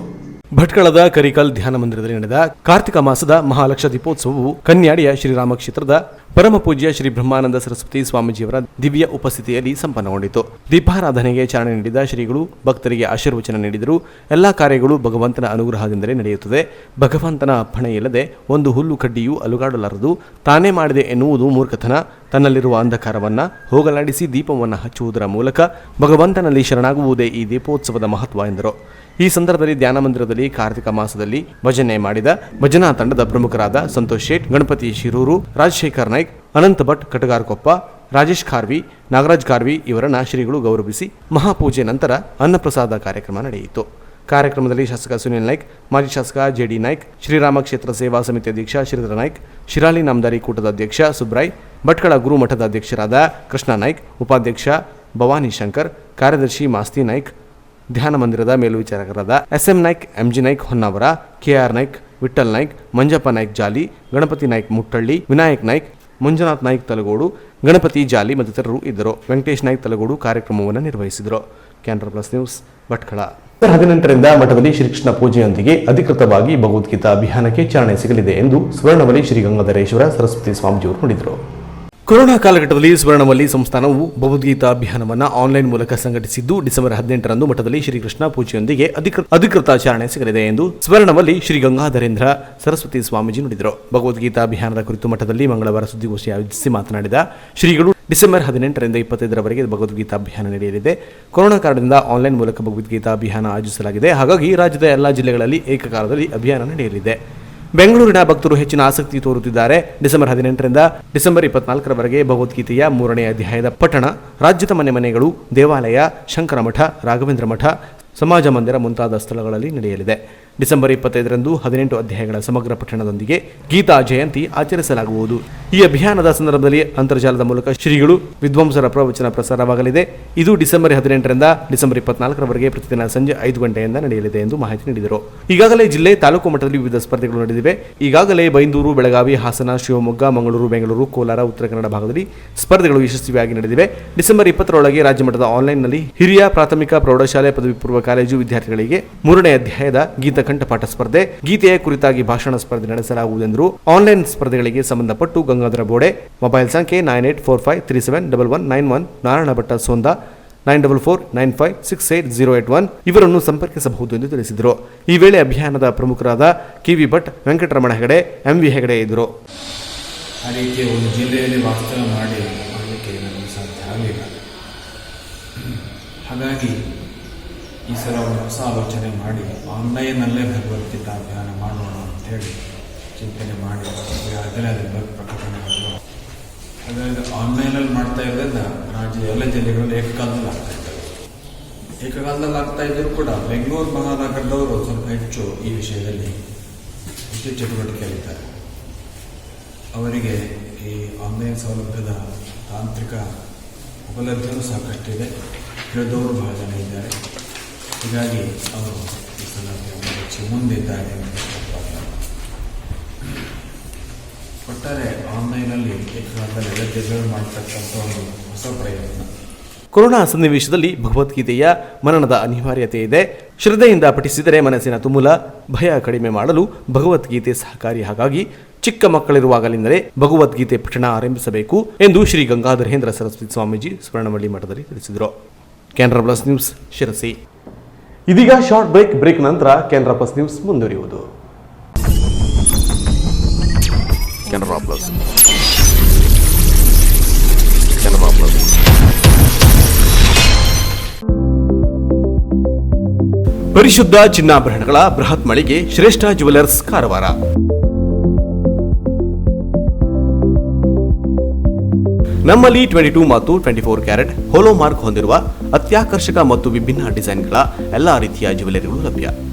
ಭಟ್ಕಳದ ಕರಿಕಲ್ ಧ್ಯಾನ ಮಂದಿರದಲ್ಲಿ ನಡೆದ ಕಾರ್ತಿಕ ಮಾಸದ ಮಹಾಲಕ್ಷ ದೀಪೋತ್ಸವವು ಕನ್ಯಾಡಿಯ ಶ್ರೀರಾಮ ಕ್ಷೇತ್ರದ ಪರಮ ಪೂಜ್ಯ ಶ್ರೀ ಬ್ರಹ್ಮಾನಂದ ಸರಸ್ವತಿ ಸ್ವಾಮೀಜಿಯವರ ದಿವ್ಯ ಉಪಸ್ಥಿತಿಯಲ್ಲಿ ಸಂಪನ್ನಗೊಂಡಿತು. ದೀಪಾರಾಧನೆಗೆ ಚಾಲನೆ ನೀಡಿದ ಶ್ರೀಗಳು ಭಕ್ತರಿಗೆ ಆಶೀರ್ವಚನ ನೀಡಿದರು. ಎಲ್ಲಾ ಕಾರ್ಯಗಳು ಭಗವಂತನ ಅನುಗ್ರಹದಿಂದಲೇ ನಡೆಯುತ್ತದೆ. ಭಗವಂತನ ಅಪ್ಪಣೆ ಇಲ್ಲದೆ ಒಂದು ಹುಲ್ಲು ಕಡ್ಡಿಯೂ ಅಲುಗಾಡಲಾರದು. ತಾನೇ ಮಾಡಿದೆ ಎನ್ನುವುದು ಮೂರ್ಖತನ. ತನ್ನಲ್ಲಿರುವ ಅಂಧಕಾರವನ್ನ ಹೋಗಲಾಡಿಸಿ ದೀಪವನ್ನು ಹಚ್ಚುವುದರ ಮೂಲಕ ಭಗವಂತನಲ್ಲಿ ಶರಣಾಗುವುದೇ ಈ ದೀಪೋತ್ಸವದ ಮಹತ್ವ ಎಂದರು. ಈ ಸಂದರ್ಭದಲ್ಲಿ ಧ್ಯಾನ ಮಂದಿರದಲ್ಲಿ ಕಾರ್ತಿಕ ಮಾಸದಲ್ಲಿ ಭಜನೆ ಮಾಡಿದ ಭಜನಾ ತಂಡದ ಪ್ರಮುಖರಾದ ಸಂತೋಷ್ ಶೇಟ್, ಗಣಪತಿ ಶಿರೂರು, ರಾಜಶೇಖರ್ ನಾಯ್ಕ್, ಅನಂತ ಭಟ್ ಕಟಗಾರಕೊಪ್ಪ, ರಾಜೇಶ್ ಖಾರ್ವಿ, ನಾಗರಾಜ್ ಖಾರ್ವಿ ಇವರನ್ನ ಶ್ರೀಗಳು ಗೌರವಿಸಿ ಮಹಾಪೂಜೆ ನಂತರ ಅನ್ನಪ್ರಸಾದ ಕಾರ್ಯಕ್ರಮ ನಡೆಯಿತು. ಕಾರ್ಯಕ್ರಮದಲ್ಲಿ ಶಾಸಕ ಸುನಿಲ್ ನಾಯ್ಕ್, ಮಾಜಿ ಶಾಸಕ JD ನಾಯ್ಕ್, ಶ್ರೀರಾಮ ಕ್ಷೇತ್ರ ಸೇವಾ ಸಮಿತಿ ಅಧ್ಯಕ್ಷ ಶ್ರೀಧರ ನಾಯ್ಕ್, ಶಿರಾಲಿ ನಾಮದಾರಿ ಕೂಟದ ಅಧ್ಯಕ್ಷ ಸುಬ್ರಾಯ್, ಭಟ್ಕಳ ಗುರು ಮಠದ ಅಧ್ಯಕ್ಷರಾದ ಕೃಷ್ಣ ನಾಯ್ಕ್, ಉಪಾಧ್ಯಕ್ಷ ಭವಾನಿ ಶಂಕರ್, ಕಾರ್ಯದರ್ಶಿ ಮಾಸ್ತಿ ನಾಯ್ಕ್, ಧ್ಯಾನ ಮಂದಿರದ ಮೇಲ್ವಿಚಾರಕರಾದ SM Naik, MG Naik Honnavar, KR Naik, Vithal Naik, Manjappa Naik ಜಾಲಿ, ಗಣಪತಿ ನಾಯ್ಕ್ ಮುಟ್ಟಳ್ಳಿ, ವಿನಾಯಕ್ ನಾಯ್ಕ್, ಮಂಜುನಾಥ್ ನಾಯ್ಕ್ ತಲಗೋಡು, ಗಣಪತಿ ಜಾಲಿ ಮತ್ತಿತರರು ಇದ್ದರು. ವೆಂಕಟೇಶ್ ನಾಯ್ಕ್ ತಲಗೋಡು ಕಾರ್ಯಕ್ರಮವನ್ನು ನಿರ್ವಹಿಸಿದರು. Canara plus news Bhatkal. 18ರಿಂದ ಮಠದಲ್ಲಿ ಶ್ರೀಕೃಷ್ಣ ಪೂಜೆಯೊಂದಿಗೆ ಅಧಿಕೃತವಾಗಿ ಭಗವದ್ಗೀತಾ ಅಭಿಯಾನಕ್ಕೆ ಚಾಲನೆ ಸಿಗಲಿದೆ ಎಂದು ಸ್ವರ್ಣವಲಿ ಶ್ರೀ ಗಂಗಾಧರೇಶ್ವರ ಸರಸ್ವತಿ ಸ್ವಾಮೀಜಿಯವರು ನುಡಿದರು. ಕೊರೋನಾ ಕಾಲಘಟ್ಟದಲ್ಲಿ ಸ್ವರ್ಣವಲ್ಲಿ ಸಂಸ್ಥಾನವು ಭಗವದ್ಗೀತಾ ಅಭಿಯಾನವನ್ನು ಆನ್ಲೈನ್ ಮೂಲಕ ಸಂಘಟಿಸಿದ್ದು ಡಿಸೆಂಬರ್ 18ರಂದು ಮಠದಲ್ಲಿ ಶ್ರೀಕೃಷ್ಣ ಪೂಜೆಯೊಂದಿಗೆ ಅಧಿಕೃತ ಚಾಲನೆ ಸಿಗಲಿದೆ ಎಂದು ಸ್ವರ್ಣವಲ್ಲಿ ಶ್ರೀ ಗಂಗಾಧರೇಂದ್ರ ಸರಸ್ವತಿ ಸ್ವಾಮೀಜಿ ನುಡಿದರು. ಭಗವದ್ಗೀತಾ ಅಭಿಯಾನದ ಕುರಿತು ಮಠದಲ್ಲಿ ಮಂಗಳವಾರ ಸುದ್ದಿಗೋಷ್ಠಿ ಆಯೋಜಿಸಿ ಮಾತನಾಡಿದ ಶ್ರೀಗಳು, ಡಿಸೆಂಬರ್ 18ರಿಂದ 25ರವರೆಗೆ ಭಗವದ್ಗೀತಾ ಅಭಿಯಾನ ನಡೆಯಲಿದೆ. ಕೊರೋನಾ ಕಾರಣದಿಂದ ಆನ್ಲೈನ್ ಮೂಲಕ ಭಗವದ್ಗೀತಾ ಅಭಿಯಾನ ಆಯೋಜಿಸಲಾಗಿದೆ. ಹಾಗಾಗಿ ರಾಜ್ಯದ ಎಲ್ಲಾ ಜಿಲ್ಲೆಗಳಲ್ಲಿ ಏಕಕಾಲದಲ್ಲಿ ಅಭಿಯಾನ ನಡೆಯಲಿದೆ. ಬೆಂಗಳೂರಿನ ಭಕ್ತರು ಹೆಚ್ಚಿನ ಆಸಕ್ತಿ ತೋರುತ್ತಿದ್ದಾರೆ. ಡಿಸೆಂಬರ್ 18ರಿಂದ ಡಿಸೆಂಬರ್ 24ರವರೆಗೆ ಭಗವದ್ಗೀತೆಯ 3ನೇ ಅಧ್ಯಾಯದ ಪಠಣ ರಾಜ್ಯದ ಮನೆಗಳು, ದೇವಾಲಯ, ಶಂಕರ ಮಠ, ರಾಘವೇಂದ್ರ ಮಠ, ಸಮಾಜ ಮಂದಿರ ಮುಂತಾದ ಸ್ಥಳಗಳಲ್ಲಿ ನಡೆಯಲಿದೆ. ಡಿಸೆಂಬರ್ 25ರಂದು 18 ಅಧ್ಯಾಯಗಳ ಸಮಗ್ರ ಪಠಣದೊಂದಿಗೆ ಗೀತಾ ಜಯಂತಿ ಆಚರಿಸಲಾಗುವುದು. ಈ ಅಭಿಯಾನದ ಸಂದರ್ಭದಲ್ಲಿ ಅಂತರ್ಜಾಲದ ಮೂಲಕ ಶ್ರೀಗಳು ವಿದ್ವಾಂಸರ ಪ್ರವಚನ ಪ್ರಸಾರವಾಗಲಿದೆ. ಇದು ಡಿಸೆಂಬರ್ 18ರಿಂದ ಡಿಸೆಂಬರ್ 24ರವರೆಗೆ ಪ್ರತಿದಿನ ಸಂಜೆ 5 ಗಂಟೆಯಿಂದ ನಡೆಯಲಿದೆ ಎಂದು ಮಾಹಿತಿ ನೀಡಿದರು. ಈಗಾಗಲೇ ಜಿಲ್ಲೆ, ತಾಲೂಕು ಮಟ್ಟದಲ್ಲಿ ವಿವಿಧ ಸ್ಪರ್ಧೆಗಳು ನಡೆದಿವೆ. ಈಗಾಗಲೇ ಬೈಂದೂರು, ಬೆಳಗಾವಿ, ಹಾಸನ, ಶಿವಮೊಗ್ಗ, ಮಂಗಳೂರು, ಬೆಂಗಳೂರು, ಕೋಲಾರ, ಉತ್ತರ ಕನ್ನಡ ಭಾಗದಲ್ಲಿ ಸ್ಪರ್ಧೆಗಳು ಯಶಸ್ವಿಯಾಗಿ ನಡೆದಿವೆ. ಡಿಸೆಂಬರ್ 20ರೊಳಗೆ ರಾಜ್ಯ ಮಟ್ಟದ ಆನ್ಲೈನ್ನಲ್ಲಿ ಹಿರಿಯ ಪ್ರಾಥಮಿಕ, ಪ್ರೌಢಶಾಲೆ, ಪದವಿ ಪೂರ್ವ ಕಾಲೇಜು ವಿದ್ಯಾರ್ಥಿಗಳಿಗೆ 3ನೇ ಅಧ್ಯಾಯದ ಗೀತ ಕಂಠಪಾಠ ಸ್ಪರ್ಧೆ, ಗೀತೆಯ ಕುರಿತಾಗಿ ಭಾಷಣ ಸ್ಪರ್ಧೆ ನಡೆಸಲಾಗುವುದೆಂದರು. ಆನ್ಲೈನ್ ಸ್ಪರ್ಧೆಗಳಿಗೆ ಸಂಬಂಧಪಟ್ಟು ಗಂಗಾಧರ ಬೋಡೆ, ಮೊಬೈಲ್ ಸಂಖ್ಯೆ 9845371191, ನಾರಾಯಣ ಭಟ್ಟ ಸೋಂದ 9449568081 ಇವರನ್ನು ಸಂಪರ್ಕಿಸಬಹುದು ಎಂದು ತಿಳಿಸಿದರು. ಈ ವೇಳೆ ಅಭಿಯಾನದ ಪ್ರಮುಖರಾದ KV ಭಟ್, ವೆಂಕಟರಮಣ ಹೆಗಡೆ, MV ಹೆಗಡೆ ಇದ್ದರು. ಆ ರೀತಿಯ ಒಂದು ಜಿಲ್ಲೆಯಲ್ಲಿ ವಾಸ್ತವ ಮಾಡಲಿಕ್ಕೆ ನನಗೆ ಸಾಧ್ಯ ಆಗಲಿಲ್ಲ. ಹಾಗಾಗಿ ಈ ಸಲ ಒಂದು ಹೊಸ ಆಲೋಚನೆ ಮಾಡಿ ಆನ್ಲೈನಲ್ಲೇ ಭಗವದ್ಗೀತಾ ಅಭಿಯಾನ ಮಾಡೋಣ ಅಂತೇಳಿ ಚಿಂತನೆ ಮಾಡಿ ಆಗಲೇ ಅದರ ಪ್ರಕಟಣೆ ಆಗುವ. ಹಾಗಾಗಿ ಆನ್ಲೈನಲ್ಲಿ ಮಾಡ್ತಾ ಇರೋದ್ರಿಂದ ರಾಜ್ಯದ ಎಲ್ಲ ಜಿಲ್ಲೆಗಳಲ್ಲಿ ಏಕಕಾಲದಲ್ಲಿ ಆಗ್ತಾ ಇದ್ದರೂ ಕೂಡ ಬೆಂಗಳೂರು ಮಹಾನಗರದವರು ಸ್ವಲ್ಪ ಹೆಚ್ಚು ಈ ವಿಷಯದಲ್ಲಿ ಹೆಚ್ಚು ಚಟುವಟಿಕೆಯಲ್ಲಿದ್ದಾರೆ. ಅವರಿಗೆ ಈ ಆನ್ಲೈನ್ ಸೌಲಭ್ಯದ ತಾಂತ್ರಿಕ ಉಪಲಬ್ಧಿಯೂ ಸಾಕಷ್ಟಿದೆ. ತಿಳಿದವರು ಬಹಳ ಜನ ಇದ್ದಾರೆ. ಹೀಗಾಗಿ ಅವರು ಈ ಸಲ ಹೆಚ್ಚು ಮುಂದಿದ್ದಾರೆ ಅಂತ ಹೇಳ್ಬೋದು. ಒಟ್ಟಾರೆ ಆನ್ಲೈನಲ್ಲಿ ಏಕಕಾಲದಲ್ಲಿ ಎಲ್ಲ ಮಾಡ್ತಕ್ಕಂಥ ಒಂದು ಹೊಸ ಪ್ರಯತ್ನ. ಕೊರೋನಾ ಸನ್ನಿವೇಶದಲ್ಲಿ ಭಗವದ್ಗೀತೆಯ ಮನನದ ಅನಿವಾರ್ಯತೆ ಇದೆ. ಶ್ರದ್ಧೆಯಿಂದ ಪಠಿಸಿದರೆ ಮನಸ್ಸಿನ ತುಮುಲ ಭಯ ಕಡಿಮೆ ಮಾಡಲು ಭಗವದ್ಗೀತೆ ಸಹಕಾರಿ. ಹಾಗಾಗಿ ಚಿಕ್ಕ ಮಕ್ಕಳಿರುವಾಗಲಿಂದಲೇ ಭಗವದ್ಗೀತೆ ಪಠಣ ಆರಂಭಿಸಬೇಕು ಎಂದು ಶ್ರೀ ಗಂಗಾಧರೇಂದ್ರ ಸರಸ್ವತಿ ಸ್ವಾಮೀಜಿ ಸ್ವರ್ಣವಳ್ಳಿ ಮಠದಲ್ಲಿ ತಿಳಿಸಿದರು. Canara plus news Sirsi. ಇದೀಗ ಶಾರ್ಟ್ ಬ್ರೇಕ್ ನಂತರ ಕೆನರಾ ಪ್ಲಸ್ ನ್ಯೂಸ್ ಮುಂದುವರಿಯುವುದು. ಕೆನರಾ ಪ್ಲಸ್ ಪರಿಶುದ್ಧ ಚಿನ್ನಾಭರಣಗಳ ಬೃಹತ್ ಮಳಿಗೆ ಶ್ರೇಷ್ಠ ಜುವೆಲರ್ಸ್ ಕಾರವಾರ. ನಮ್ಮಲ್ಲಿ 22 ಮತ್ತು 24 ಕ್ಯಾರೆಟ್ ಹೋಲೋ ಮಾರ್ಕ್ ಹೊಂದಿರುವ ಅತ್ಯಾಕರ್ಷಕ ಮತ್ತು ವಿಭಿನ್ನ ಡಿಸೈನ್ಗಳ ಎಲ್ಲಾ ರೀತಿಯ ಜ್ಯುವೆಲರಿಗಳು ಲಭ್ಯ.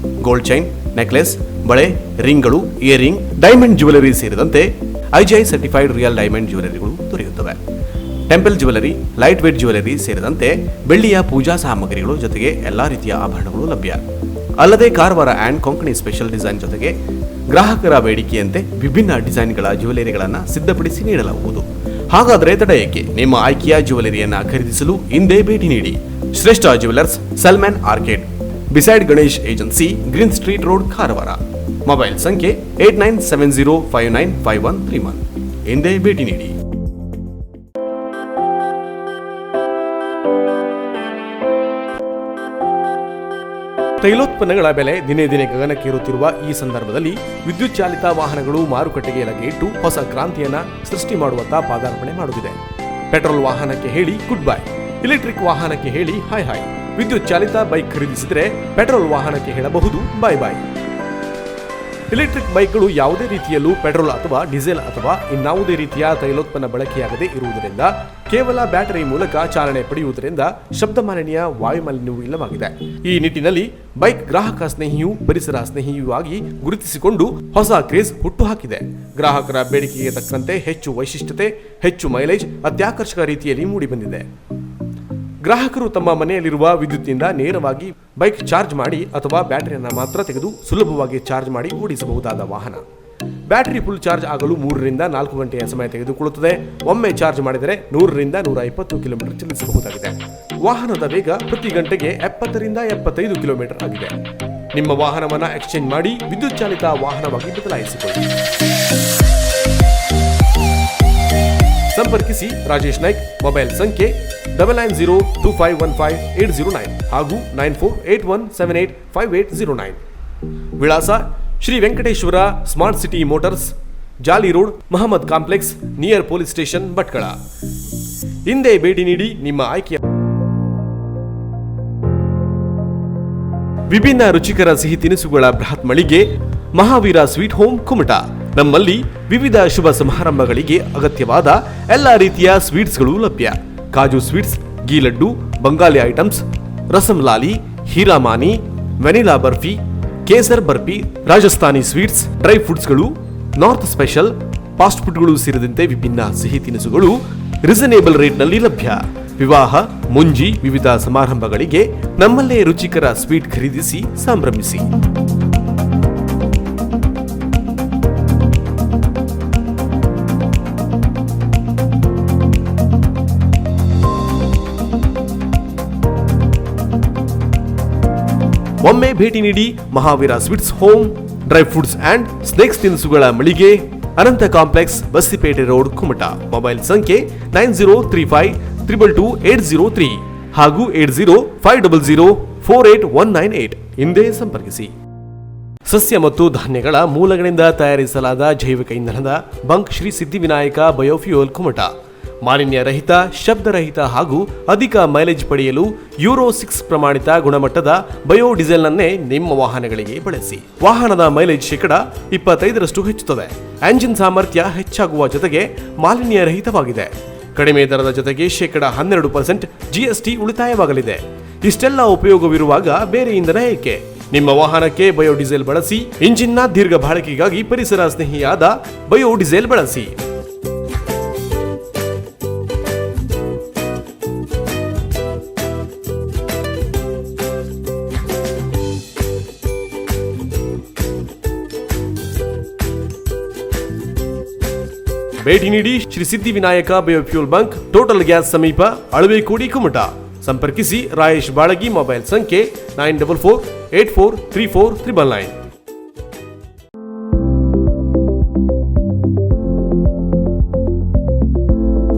ಗೋಲ್ಡ್ ಚೈನ್, ನೆಕ್ಲೆಸ್, ಬಳೆ, ರಿಂಗ್ಗಳು, ಇಯರಿಂಗ್, ಡೈಮಂಡ್ ಜ್ಯುವೆಲರಿ ಸೇರಿದಂತೆ IGI ಸರ್ಟಿಫೈಡ್ ರಿಯಲ್ ಡೈಮಂಡ್ ಜ್ಯುವೆಲರಿಗಳು ದೊರೆಯುತ್ತವೆ. Temple jewellery, light weight jewellery ಸೇರಿದಂತೆ ಬೆಳ್ಳಿಯ ಪೂಜಾ ಸಾಮಗ್ರಿಗಳು ಜೊತೆಗೆ ಎಲ್ಲಾ ರೀತಿಯ ಆಭರಣಗಳು ಲಭ್ಯ. ಅಲ್ಲದೆ Karwar and Konkani special design ಜೊತೆಗೆ ಗ್ರಾಹಕರ ಬೇಡಿಕೆಯಂತೆ ವಿಭಿನ್ನ ಡಿಸೈನ್ಗಳ ಜ್ಯುವೆಲರಿಗಳನ್ನು ಸಿದ್ಧಪಡಿಸಿ ನೀಡಲಾಗುವುದು. ಹಾಗಾದರೆ ತಡ ಏಕೆ? ನಿಮ್ಮ ಆಯ್ಕೆಯ ಜ್ಯುವೆಲರಿಯನ್ನು ಖರೀದಿಸಲು ಹಿಂದೆ ಭೇಟಿ ನೀಡಿ. ಶ್ರೇಷ್ಠ jewellers, Salman arcade, beside Ganesh agency, green street road, Karwar. Mobile ಸಂಖ್ಯೆ 8970595131. ಹಿಂದೆ ಭೇಟಿ ನೀಡಿ. ತೈಲೋತ್ಪನ್ನಗಳ ಬೆಲೆ ದಿನೇ ದಿನೇ ಗಗನಕ್ಕೇರುತ್ತಿರುವ ಈ ಸಂದರ್ಭದಲ್ಲಿ ವಿದ್ಯುತ್ ಚಾಲಿತ ವಾಹನಗಳು ಮಾರುಕಟ್ಟೆಗೆ ಲಗ್ಗೆ ಇಟ್ಟು ಹೊಸ ಕ್ರಾಂತಿಯನ್ನ ಸೃಷ್ಟಿ ಮಾಡುವತ್ತ ಪಾದಾರ್ಪಣೆ ಮಾಡುತ್ತಿದೆ. ಪೆಟ್ರೋಲ್ ವಾಹನಕ್ಕೆ ಹೇಳಿ ಗುಡ್ ಬೈ, ಎಲೆಕ್ಟ್ರಿಕ್ ವಾಹನಕ್ಕೆ ಹೇಳಿ ಹಾಯ್ ಹಾಯ್. ವಿದ್ಯುತ್ ಚಾಲಿತ ಬೈಕ್ ಖರೀದಿಸಿದರೆ ಪೆಟ್ರೋಲ್ ವಾಹನಕ್ಕೆ ಹೇಳಬಹುದು ಬಾಯ್ ಬಾಯ್. ಎಲೆಕ್ಟ್ರಿಕ್ ಬೈಕ್ಗಳು ಯಾವುದೇ ರೀತಿಯಲ್ಲೂ ಪೆಟ್ರೋಲ್ ಅಥವಾ ಡೀಸೆಲ್ ಅಥವಾ ಇನ್ನಾವುದೇ ರೀತಿಯ ತೈಲೋತ್ಪನ್ನ ಬಳಕೆಯಾಗದೇ ಇರುವುದರಿಂದ ಕೇವಲ ಬ್ಯಾಟರಿ ಮೂಲಕ ಚಾಲನೆ ಪಡೆಯುವುದರಿಂದ ಶಬ್ದ ಮಾಲಿನ್ಯ, ವಾಯುಮಾಲಿನ್ಯವೂ ಇಲ್ಲವಾಗಿದೆ. ಈ ನಿಟ್ಟಿನಲ್ಲಿ ಬೈಕ್ ಗ್ರಾಹಕ ಸ್ನೇಹಿಯೂ ಪರಿಸರ ಸ್ನೇಹಿಯೂ ಆಗಿ ಗುರುತಿಸಿಕೊಂಡು ಹೊಸ ಕ್ರೇಜ್ ಹುಟ್ಟುಹಾಕಿದೆ. ಗ್ರಾಹಕರ ಬೇಡಿಕೆಗೆ ತಕ್ಕಂತೆ ಹೆಚ್ಚು ವೈಶಿಷ್ಟ್ಯತೆ, ಹೆಚ್ಚು ಮೈಲೇಜ್, ಅತ್ಯಾಕರ್ಷಕ ರೀತಿಯಲ್ಲಿ ಮೂಡಿಬಂದಿದೆ. ಗ್ರಾಹಕರು ತಮ್ಮ ಮನೆಯಲ್ಲಿರುವ ವಿದ್ಯುತ್ನಿಂದ ನೇರವಾಗಿ ಬೈಕ್ ಚಾರ್ಜ್ ಮಾಡಿ ಅಥವಾ ಬ್ಯಾಟರಿಯನ್ನು ಮಾತ್ರ ತೆಗೆದು ಸುಲಭವಾಗಿ ಚಾರ್ಜ್ ಮಾಡಿ ಓಡಿಸಬಹುದಾದ ವಾಹನ. ಬ್ಯಾಟರಿ ಫುಲ್ ಚಾರ್ಜ್ ಆಗಲು 3 ರಿಂದ 4 ಗಂಟೆಯ ಸಮಯ ತೆಗೆದುಕೊಳ್ಳುತ್ತದೆ. ಒಮ್ಮೆ ಚಾರ್ಜ್ ಮಾಡಿದರೆ 100 ರಿಂದ 120 ಕಿಲೋಮೀಟರ್ ಚಲಿಸಬಹುದಾಗಿದೆ. ವಾಹನದ ವೇಗ ಪ್ರತಿ ಗಂಟೆಗೆ 70 ರಿಂದ 75 ಕಿಲೋಮೀಟರ್ ಆಗಿದೆ. ನಿಮ್ಮ ವಾಹನವನ್ನು ಎಕ್ಸ್ಚೇಂಜ್ ಮಾಡಿ ವಿದ್ಯುತ್ ಚಾಲಿತ ವಾಹನವಾಗಿ ಬದಲಾಯಿಸಿಕೊಳ್ಳಿ. ಸಂಪರ್ಕಿಸಿ ರಾಜೇಶ್ ನಾಯ್ಕ್. ಮೊಬೈಲ್ ಸಂಖ್ಯೆ 9902515809 ಹಾಗೂ 9481785809. ವಿಳಾಸ Shri Venkateshwara smart city motors, Jali road, Mohammed complex, near police station, Bhatkal. ಹಿಂದೆ ಭೇಟಿ ನೀಡಿ ನಿಮ್ಮ ಆಯ್ಕೆಯ ವಿಭಿನ್ನ ರುಚಿಕರ ಸಿಹಿ ತಿನಿಸುಗಳ ಬೃಹತ್ ಮಳಿಗೆ ಮಹಾವೀರ ಸ್ವೀಟ್ ಹೋಮ್, ಕುಮಟಾ. ನಮ್ಮಲ್ಲಿ ವಿವಿಧ ಶುಭ ಸಮಾರಂಭಗಳಿಗೆ ಅಗತ್ಯವಾದ ಎಲ್ಲ ರೀತಿಯ ಸ್ವೀಟ್ಸ್ಗಳು ಲಭ್ಯ. Kaju sweets, ghee laddu, Bengali items, rasmalai, ಹೀರಾಮಾನಿ, vanilla barfi, kesar barfi, Rajasthani sweets, dry ಫ್ರೂಟ್ಸ್ಗಳು, ನಾರ್ತ್ ಸ್ಪೆಷಲ್, ಫಾಸ್ಟ್ ಫುಡ್ಗಳು ಸೇರಿದಂತೆ ವಿಭಿನ್ನ ಸಿಹಿ ತಿನಿಸುಗಳು ರೀಸನೇಬಲ್ ರೇಟ್ನಲ್ಲಿ ಲಭ್ಯ. ವಿವಾಹ, ಮುಂಜಿ, ವಿವಿಧ ಸಮಾರಂಭಗಳಿಗೆ ನಮ್ಮಲ್ಲೇ ರುಚಿಕರ ಸ್ವೀಟ್ ಖರೀದಿಸಿ ಸಂಭ್ರಮಿಸಿ. ಒಮ್ಮೆ ಭೇಟಿ ನೀಡಿ Mahaveer sweets home, dry fruits and snacks ತಿನಿಸುಗಳ ಮಳಿಗೆ, Anant complex, Bastipete road, Kumta. Mobile ಸಂಖ್ಯೆ 9035222803 ಹಾಗೂ 8050048198. ಹಿಂದೆ ಸಂಪರ್ಕಿಸಿ. ಸಸ್ಯ ಮತ್ತು ಧಾನ್ಯಗಳ ಮೂಲಗಳಿಂದ ತಯಾರಿಸಲಾದ ಜೈವಿಕ ಇಂಧನದ ಬಂಕ್ ಶ್ರೀ ಸಿದ್ಧಿವಿನಾಯಕ ಬಯೋಫ್ಯೂಯಲ್, ಕುಮಟಾ. ಮಾಲಿನ್ಯ ರಹಿತ, ಶಬ್ದರಹಿತ ಹಾಗೂ ಅಧಿಕ ಮೈಲೇಜ್ ಪಡೆಯಲು ಯೂರೋ 6 ಪ್ರಮಾಣಿತ ಗುಣಮಟ್ಟದ ಬಯೋ ಡೀಸೆಲ್ನನ್ನೇ ನಿಮ್ಮ ವಾಹನಗಳಿಗೆ ಬಳಸಿ. ವಾಹನದ ಮೈಲೇಜ್ 25% ಹೆಚ್ಚುತ್ತದೆ. ಎಂಜಿನ್ ಸಾಮರ್ಥ್ಯ ಹೆಚ್ಚಾಗುವ ಜೊತೆಗೆ ಮಾಲಿನ್ಯ ರಹಿತವಾಗಿದೆ. ಕಡಿಮೆ ದರದ ಜೊತೆಗೆ 12% GST ಉಳಿತಾಯವಾಗಲಿದೆ. ಇಷ್ಟೆಲ್ಲ ಉಪಯೋಗವಿರುವಾಗ ಬೇರೆ ಇಂಧನ ಏಕೆ? ನಿಮ್ಮ ವಾಹನಕ್ಕೆ ಬಯೋ ಡೀಸೆಲ್ ಬಳಸಿ. ಇಂಜಿನ್ನ ದೀರ್ಘ ಬಾಳಿಕೆಗಾಗಿ ಪರಿಸರ ಸ್ನೇಹಿಯಾದ ಬಯೋ ಡೀಸೆಲ್ ಬಳಸಿ. ಭೇಟಿ ನೀಡಿ Shri Siddhivinayak biofuel bunk total gas ಸಮೀಪ ಅಳವೆಕೋಡಿ ಕುಮಟಾ. ಸಂಪರ್ಕಿಸಿ ರಾಯೇಶ್ ಬಾಳಗಿ. ಮೊಬೈಲ್ ಸಂಖ್ಯೆ 9448434399.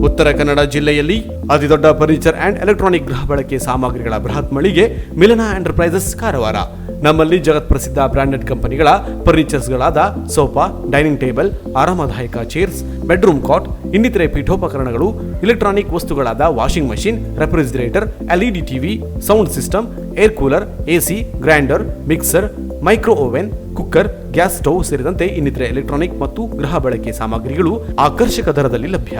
ಉತ್ತರ ಕನ್ನಡ ಜಿಲ್ಲೆಯಲ್ಲಿ ಅತಿದೊಡ್ಡ ಫರ್ನಿಚರ್ ಅಂಡ್ ಎಲೆಕ್ಟ್ರಾನಿಕ್ ಗೃಹ ಬಳಕೆ ಸಾಮಗ್ರಿಗಳ ಬೃಹತ್ ಮಳಿಗೆ ಮಿಲನ ಎಂಟರ್ಪ್ರೈಸಸ್ ಕಾರವಾರ. ನಮ್ಮಲ್ಲಿ ಜಗತ್ ಪ್ರಸಿದ್ಧ ಬ್ರಾಂಡೆಡ್ ಕಂಪನಿಗಳ ಫರ್ನಿಚರ್ಸ್ಗಳಾದ ಸೋಫಾ, ಡೈನಿಂಗ್ ಟೇಬಲ್, ಆರಾಮದಾಯಕ ಚೇರ್ಸ್, ಬೆಡ್ರೂಮ್ ಕಾಟ್, ಇನ್ನಿತರೆ ಪೀಠೋಪಕರಣಗಳು, ಇಲೆಕ್ಟ್ರಾನಿಕ್ ವಸ್ತುಗಳಾದ washing machine, refrigerator, LED TV, sound system, air cooler, AC, grinder, mixer, micro oven, cooker, gas stove ಸೇರಿದಂತೆ ಇನ್ನಿತರೆ ಎಲೆಕ್ಟ್ರಾನಿಕ್ ಮತ್ತು ಗೃಹ ಬಳಕೆ ಸಾಮಗ್ರಿಗಳು ಆಕರ್ಷಕ ದರದಲ್ಲಿ ಲಭ್ಯ.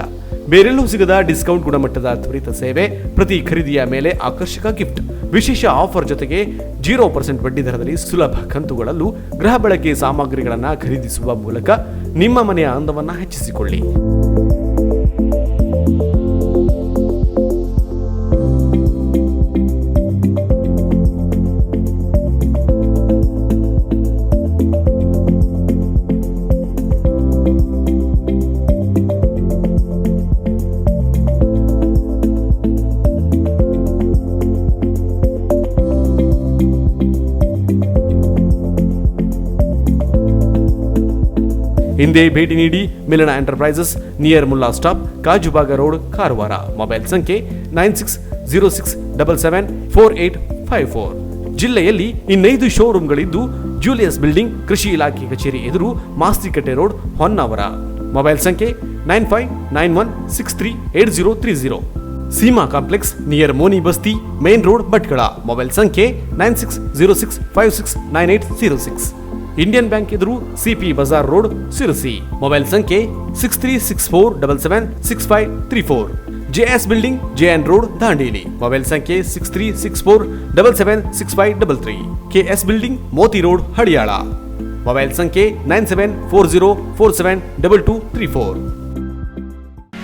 ಬೇರೆಲ್ಲೂ ಸಿಗದ ಡಿಸ್ಕೌಂಟ್ ಗುಣಮಟ್ಟದ ತ್ವರಿತ ಸೇವೆ, ಪ್ರತಿ ಖರೀದಿಯ ಮೇಲೆ ಆಕರ್ಷಕ ಗಿಫ್ಟ್, ವಿಶೇಷ ಆಫರ್ ಜೊತೆಗೆ 0% ಬಡ್ಡಿ ದರದಲ್ಲಿ ಸುಲಭ ಕಂತುಗಳಲ್ಲೂ ಗೃಹ ಬಳಕೆ ಸಾಮಗ್ರಿಗಳನ್ನು ಖರೀದಿಸುವ ಮೂಲಕ ನಿಮ್ಮ ಮನೆಯ ಅಂದವನ್ನು ಹೆಚ್ಚಿಸಿಕೊಳ್ಳಿ. ಹಿಂದೆ ಭೇಟಿ ನೀಡಿ ಮಿಲನ enterprises, near Mulla stop, Kajubag road, Karwar. Mobile ಸಂಖ್ಯೆ 9606774854. ಜಿಲ್ಲೆಯಲ್ಲಿ ಇನ್ನೈದು ಶೋರೂಮ್ಗಳಿದ್ದು ಜೂಲಿಯಸ್ ಬಿಲ್ಡಿಂಗ್, ಕೃಷಿ ಇಲಾಖೆ ಕಚೇರಿ ಎದುರು, ಮಾಸ್ತಿಕಟ್ಟೆ ರೋಡ್, ಹೊನ್ನಾವರ. ಮೊಬೈಲ್ ಸಂಖ್ಯೆ 9591638030. Seema complex, near Moni Basti, main road, Bhatkal. Mobile ಸಂಖ್ಯೆ 9606569806. ಇಂಡಿಯನ್ ಬ್ಯಾಂಕ್ ಎದುರು, CP bazaar road, Sirsi. Mobile ಸಂಖ್ಯೆ 6364776534. JS building, JN road, Dandeli. Mobile ಸಂಖ್ಯೆ 6364776533. KS building, Moti road, Haliyal. Mobile ಸಂಖ್ಯೆ 9740472234.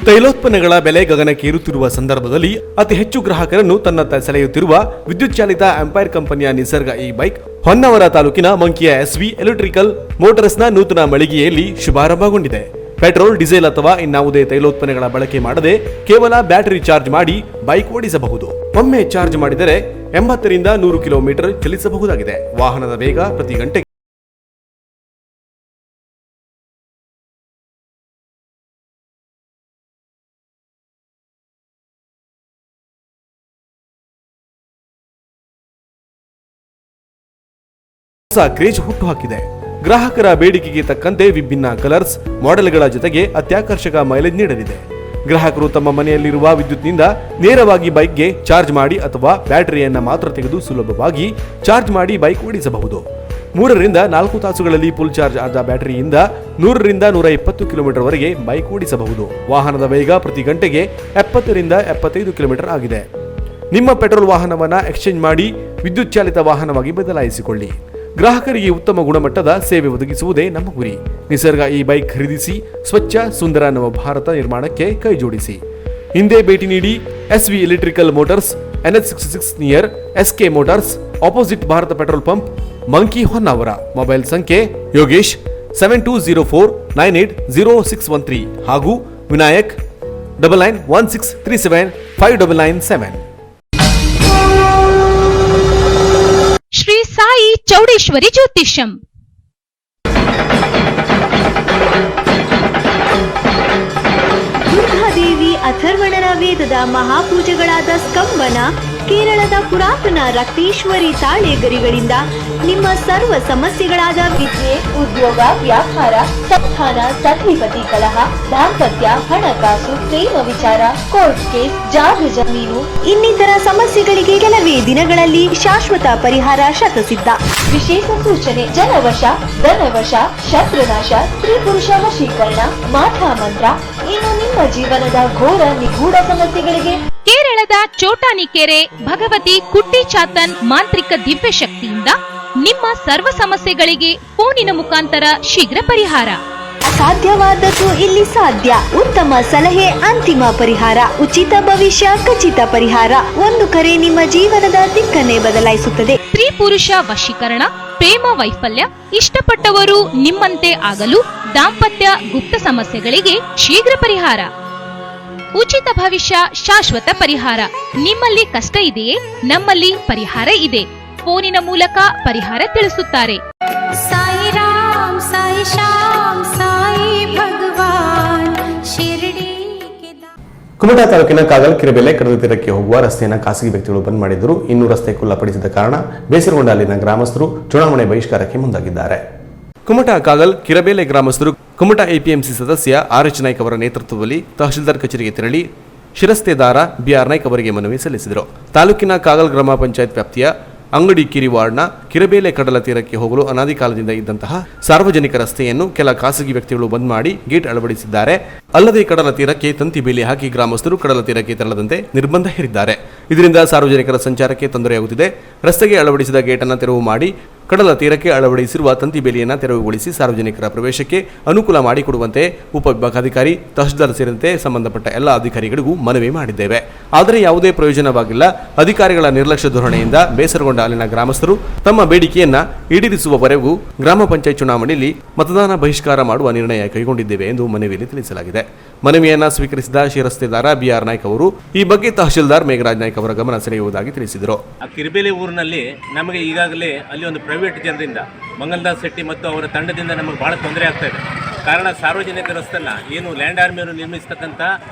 ತೈಲೋತ್ಪನ್ನಗಳ ಬೆಲೆ ಗಗನಕ್ಕೇರುತ್ತಿರುವ ಸಂದರ್ಭದಲ್ಲಿ ಅತಿ ಹೆಚ್ಚು ಗ್ರಾಹಕರನ್ನು ತನ್ನತ್ತ ಸೆಳೆಯುತ್ತಿರುವ ವಿದ್ಯುತ್ ಚಾಲಿತ ಎಂಪೈರ್ ಕಂಪನಿಯ ನಿಸರ್ಗ ಈ ಬೈಕ್ ಹೊನ್ನಾವರ ತಾಲೂಕಿನ ಮಂಕಿಯ ಎಸ್ವಿ ಎಲೆಕ್ಟ್ರಿಕಲ್ ಮೋಟಾರ್ಸ್ನ ನೂತನ ಮಳಿಗೆಯಲ್ಲಿ ಶುಭಾರಂಭಗೊಂಡಿದೆ. ಪೆಟ್ರೋಲ್, ಡೀಸೆಲ್ ಅಥವಾ ಇನ್ನಾವುದೇ ತೈಲೋತ್ಪನ್ನಗಳ ಬಳಕೆ ಮಾಡದೆ ಕೇವಲ ಬ್ಯಾಟರಿ ಚಾರ್ಜ್ ಮಾಡಿ ಬೈಕ್ ಓಡಿಸಬಹುದು. ಒಮ್ಮೆ ಚಾರ್ಜ್ ಮಾಡಿದರೆ 80 ರಿಂದ 100 ಕಿಲೋಮೀಟರ್ ಚಲಿಸಬಹುದಾಗಿದೆ. ವಾಹನದ ವೇಗ ಪ್ರತಿ ಗಂಟೆಗೆ ಕ್ರೇಜ್ ಹುಟ್ಟುಹಾಕಿದೆ. ಗ್ರಾಹಕರ ಬೇಡಿಕೆಗೆ ತಕ್ಕಂತೆ ವಿಭಿನ್ನ ಕಲರ್ಸ್, ಮಾಡೆಲ್ಗಳ ಜೊತೆಗೆ ಅತ್ಯಾಕರ್ಷಕ ಮೈಲೇಜ್ ನೀಡಲಿದೆ. ಗ್ರಾಹಕರು ತಮ್ಮ ಮನೆಯಲ್ಲಿರುವ ವಿದ್ಯುತ್ನಿಂದ ನೇರವಾಗಿ ಬೈಕ್ಗೆ ಚಾರ್ಜ್ ಮಾಡಿ ಅಥವಾ ಬ್ಯಾಟರಿಯನ್ನ ಮಾತ್ರ ತೆಗೆದು ಸುಲಭವಾಗಿ ಚಾರ್ಜ್ ಮಾಡಿ ಬೈಕ್ ಓಡಿಸಬಹುದು. 3 ರಿಂದ 4 ತಾಸುಗಳಲ್ಲಿ ಫುಲ್ ಚಾರ್ಜ್ ಆದ ಬ್ಯಾಟರಿಯಿಂದ 100 ರಿಂದ 120 ಕಿಲೋಮೀಟರ್ ವರೆಗೆ ಬೈಕ್ ಓಡಿಸಬಹುದು. ವಾಹನದ ವೇಗ ಪ್ರತಿ ಗಂಟೆಗೆ 70 ರಿಂದ 75 ಕಿಲೋಮೀಟರ್ ಆಗಿದೆ. ನಿಮ್ಮ ಪೆಟ್ರೋಲ್ ವಾಹನವನ್ನ ಎಕ್ಸ್ಚೇಂಜ್ ಮಾಡಿ ವಿದ್ಯುತ್ ಚಾಲಿತ ವಾಹನವಾಗಿ ಬದಲಾಯಿಸಿಕೊಳ್ಳಿ. ಗ್ರಾಹಕರಿಗೆ ಉತ್ತಮ ಗುಣಮಟ್ಟದ ಸೇವೆ ಒದಗಿಸುವುದೇ ನಮ್ಮ ಗುರಿ. ನಿಸರ್ಗ ಈ ಬೈಕ್ ಖರೀದಿಸಿ ಸ್ವಚ್ಛ ಸುಂದರ ನವ ಭಾರತ ನಿರ್ಮಾಣಕ್ಕೆ ಕೈ ಜೋಡಿಸಿ. ಹಿಂದೆ ಭೇಟಿ ನೀಡಿ SV electrical motors, NH66 near SK motors, opposite Bharat petrol pump, Manki, Honnavar. Mobile ಸಂಖ್ಯೆ ಯೋಗೇಶ್ 7204980613 ಹಾಗೂ ವಿನಾಯಕ್ 9916375997. ಶ್ರೀ ಸಾಯಿ ಚೌಡೇಶ್ವರಿ ಜ್ಯೋತಿಷ್ಯಂ. ದುರ್ಗಾದೇವಿ ಅಥರ್ವಣನ ವೇದದ ಮಹಾಪೂಜೆಗಳಾದ ಸ್ಕಂಬನ, ಕೇರಳದ ಪುರಾತನ ರಕ್ತೇಶ್ವರಿ ತಾಳೆಗರಿಗಳಿಂದ ನಿಮ್ಮ ಸರ್ವ ಸಮಸ್ಯೆಗಳಾದ ವಿದ್ಯೆ, ಉದ್ಯೋಗ, ವ್ಯಾಪಾರ, ಸಂತಾನ, ಸತಿಪತಿ ಕಲಹ, ದಾಂಪತ್ಯ, ಹಣಕಾಸು, ಪ್ರೇಮ ವಿಚಾರ, ಕೋರ್ಟ್ ಕೇಸ್, ಜಾಗ ಜಮೀನು ಇನ್ನಿತರ ಸಮಸ್ಯೆಗಳಿಗೆ ಕೆಲವೇ ದಿನಗಳಲ್ಲಿ ಶಾಶ್ವತ ಪರಿಹಾರ ಶತಸಿದ್ಧ. ವಿಶೇಷ ಸೂಚನೆ: ಜನವಶ, ಧನವಶ, ಶತ್ರುನಾಶ, ಸ್ತ್ರೀ ಪುರುಷ ವಶೀಕರಣ, ಮಾಟ ಮಂತ್ರ, ಇನ್ನು ನಿಮ್ಮ ಜೀವನದ ಘೋರ ನಿಗೂಢ ಸಮಸ್ಯೆಗಳಿಗೆ ಕೇರಳದ ಚೋಟಾನಿಕೆರೆ ಭಗವತಿ ಕುಟ್ಟಿ ಚಾತನ್ ಮಾಂತ್ರಿಕ ದಿವ್ಯ ಶಕ್ತಿಯಿಂದ ನಿಮ್ಮ ಸರ್ವ ಸಮಸ್ಯೆಗಳಿಗೆ ಫೋನಿನ ಮುಖಾಂತರ ಶೀಘ್ರ ಪರಿಹಾರ. ಅಸಾಧ್ಯವಾದದ್ದು ಇಲ್ಲಿ ಸಾಧ್ಯ. ಉತ್ತಮ ಸಲಹೆ, ಅಂತಿಮ ಪರಿಹಾರ, ಉಚಿತ ಭವಿಷ್ಯ, ಖಚಿತ ಪರಿಹಾರ. ಒಂದು ಕರೆ ನಿಮ್ಮ ಜೀವನದ ದಿಕ್ಕನ್ನೇ ಬದಲಾಯಿಸುತ್ತದೆ. ಸ್ತ್ರೀ ಪುರುಷ ವಶೀಕರಣ, ಪ್ರೇಮ ವೈಫಲ್ಯ, ಇಷ್ಟಪಟ್ಟವರು ನಿಮ್ಮಂತೆ ಆಗಲು, ದಾಂಪತ್ಯ ಗುಪ್ತ ಸಮಸ್ಯೆಗಳಿಗೆ ಶೀಘ್ರ ಪರಿಹಾರ. ಉಚಿತ ಭವಿಷ್ಯ, ಶಾಶ್ವತ ಪರಿಹಾರ. ನಿಮ್ಮಲ್ಲಿ ಕಷ್ಟ ಇದೆಯೇ? ನಮ್ಮಲ್ಲಿ ಪರಿಹಾರ ಇದೆ. ಫೋನಿನ ಮೂಲಕ ಪರಿಹಾರ ತಿಳಿಸುತ್ತಾರೆ. साई राम साई श्याम साई भगवान शिरडी के ಕುಮಟಾ ತಾಲೂಕಿನ ಕಾಗಲ್ ಕಿರಬೆಲೆ ಕಡಲ ತೀರಕ್ಕೆ ಹೋಗುವ ರಸ್ತೆಯನ್ನು ಖಾಸಗಿ ವ್ಯಕ್ತಿಗಳು ಬಂದ್ ಮಾಡಿದ್ದರು. ಇನ್ನೂ ರಸ್ತೆ ಖುಲ್ಲಪಡಿಸಿದ ಕಾರಣ ಬೇಸರಗೊಂಡ ಅಲ್ಲಿನ ಗ್ರಾಮಸ್ಥರು ಚುನಾವಣೆ ಬಹಿಷ್ಕಾರಕ್ಕೆ ಮುಂದಾಗಿದ್ದಾರೆ. ಕುಮಟಾ ಕಾಗಲ್ ಕಿರಬೇಲೆ ಗ್ರಾಮಸ್ಥರು ಕುಮಟಾ ಎಪಿಎಂಸಿ ಸದಸ್ಯ ಆರ್.ಎಚ್. ನಾಯ್ಕ್ ಅವರ ನೇತೃತ್ವದಲ್ಲಿ ತಹಶೀಲ್ದಾರ್ ಕಚೇರಿಗೆ ತೆರಳಿ ಶಿರಸ್ತೆದಾರ ಬಿಆರ್ ನಾಯ್ಕ್ ಅವರಿಗೆ ಮನವಿ ಸಲ್ಲಿಸಿದರು. ತಾಲೂಕಿನ ಕಾಗಲ್ ಗ್ರಾಮ ಪಂಚಾಯತ್ ವ್ಯಾಪ್ತಿಯ ಅಂಗಡಿ ಕಿರಿ ವಾರ್ಡ್ನ ಕಿರಬೇಲೆ ಕಡಲ ತೀರಕ್ಕೆ ಹೋಗಲು ಅನಾದಿ ಕಾಲದಿಂದ ಇದ್ದಂತಹ ಸಾರ್ವಜನಿಕ ರಸ್ತೆಯನ್ನು ಕೆಲ ಖಾಸಗಿ ವ್ಯಕ್ತಿಗಳು ಬಂದ್ ಮಾಡಿ ಗೇಟ್ ಅಳವಡಿಸಿದ್ದಾರೆ. ಅಲ್ಲದೆ ಕಡಲ ತೀರಕ್ಕೆ ತಂತಿ ಬೇಲಿ ಹಾಕಿ ಗ್ರಾಮಸ್ಥರು ಕಡಲ ತೀರಕ್ಕೆ ತೆರಳದಂತೆ ನಿರ್ಬಂಧ ಹೇರಿದ್ದಾರೆ. ಇದರಿಂದ ಸಾರ್ವಜನಿಕರ ಸಂಚಾರಕ್ಕೆ ತೊಂದರೆಯಾಗುತ್ತಿದೆ. ರಸ್ತೆಗೆ ಅಳವಡಿಸಿದ ಗೇಟ್ ಅನ್ನು ತೆರವು ಮಾಡಿ ಕಡಲ ತೀರಕ್ಕೆ ಅಳವಡಿಸಿರುವ ತಂತಿ ಬೇಲಿಯನ್ನು ತೆರವುಗೊಳಿಸಿ ಸಾರ್ವಜನಿಕರ ಪ್ರವೇಶಕ್ಕೆ ಅನುಕೂಲ ಮಾಡಿಕೊಡುವಂತೆ ಉಪವಿಭಾಗಾಧಿಕಾರಿ, ತಹಶೀಲ್ದಾರ್ ಸೇರಿದಂತೆ ಸಂಬಂಧಪಟ್ಟ ಎಲ್ಲ ಅಧಿಕಾರಿಗಳಿಗೂ ಮನವಿ ಮಾಡಿದ್ದೇವೆ. ಆದರೆ ಯಾವುದೇ ಪ್ರಯೋಜನವಾಗಿಲ್ಲ. ಅಧಿಕಾರಿಗಳ ನಿರ್ಲಕ್ಷ್ಯ ಧೋರಣೆಯಿಂದ ಬೇಸರಗೊಂಡ ಅಲ್ಲಿನ ಗ್ರಾಮಸ್ಥರು ತಮ್ಮ ಬೇಡಿಕೆಯನ್ನ ಈಡೇರಿಸುವವರೆಗೂ ಗ್ರಾಮ ಪಂಚಾಯತ್ ಚುನಾವಣೆಯಲ್ಲಿ ಮತದಾನ ಬಹಿಷ್ಕಾರ ಮಾಡುವ ನಿರ್ಣಯ ಕೈಗೊಂಡಿದ್ದೇವೆ ಎಂದು ಮನವಿಯಲ್ಲಿ ತಿಳಿಸಲಾಗಿದೆ. ಮನವಿಯನ್ನ ಸ್ವೀಕರಿಸಿದ ಶಿರಸ್ತೆದಾರ ಬಿಆರ್ ನಾಯ್ಕ್ ಅವರು ಈ ಬಗ್ಗೆ ತಹಶೀಲ್ದಾರ್ ಮೇಘರಾಜ್ ನಾಯ್ಕ್ ಅವರ ಗಮನ ಸೆಳೆಯುವುದಾಗಿ ತಿಳಿಸಿದರು. ಆ ಕಿರಿಬೇಲೆ ಊರಿನಲ್ಲಿ ನಮಗೆ ಈಗಾಗಲೇ ಅಲ್ಲಿ ಒಂದು ಪ್ರೈವೇಟ್ ಜನರಿಂದ ಮಂಗಲ್ದಾಸ್ ಶೆಟ್ಟಿ ಮತ್ತು ಅವರ ತಂಡದಿಂದ ನಮಗೆ ಭಾಳ ತೊಂದರೆ ಆಗ್ತಾ ಇದೆ. ಕಾರಣ ಸಾರ್ವಜನಿಕ ರಸ್ತೆನ ಏನು ಲ್ಯಾಂಡ್ ಆರ್ಮಿಯವರು ನಿರ್ಮಿಸ್ತಕ್ಕಂಥ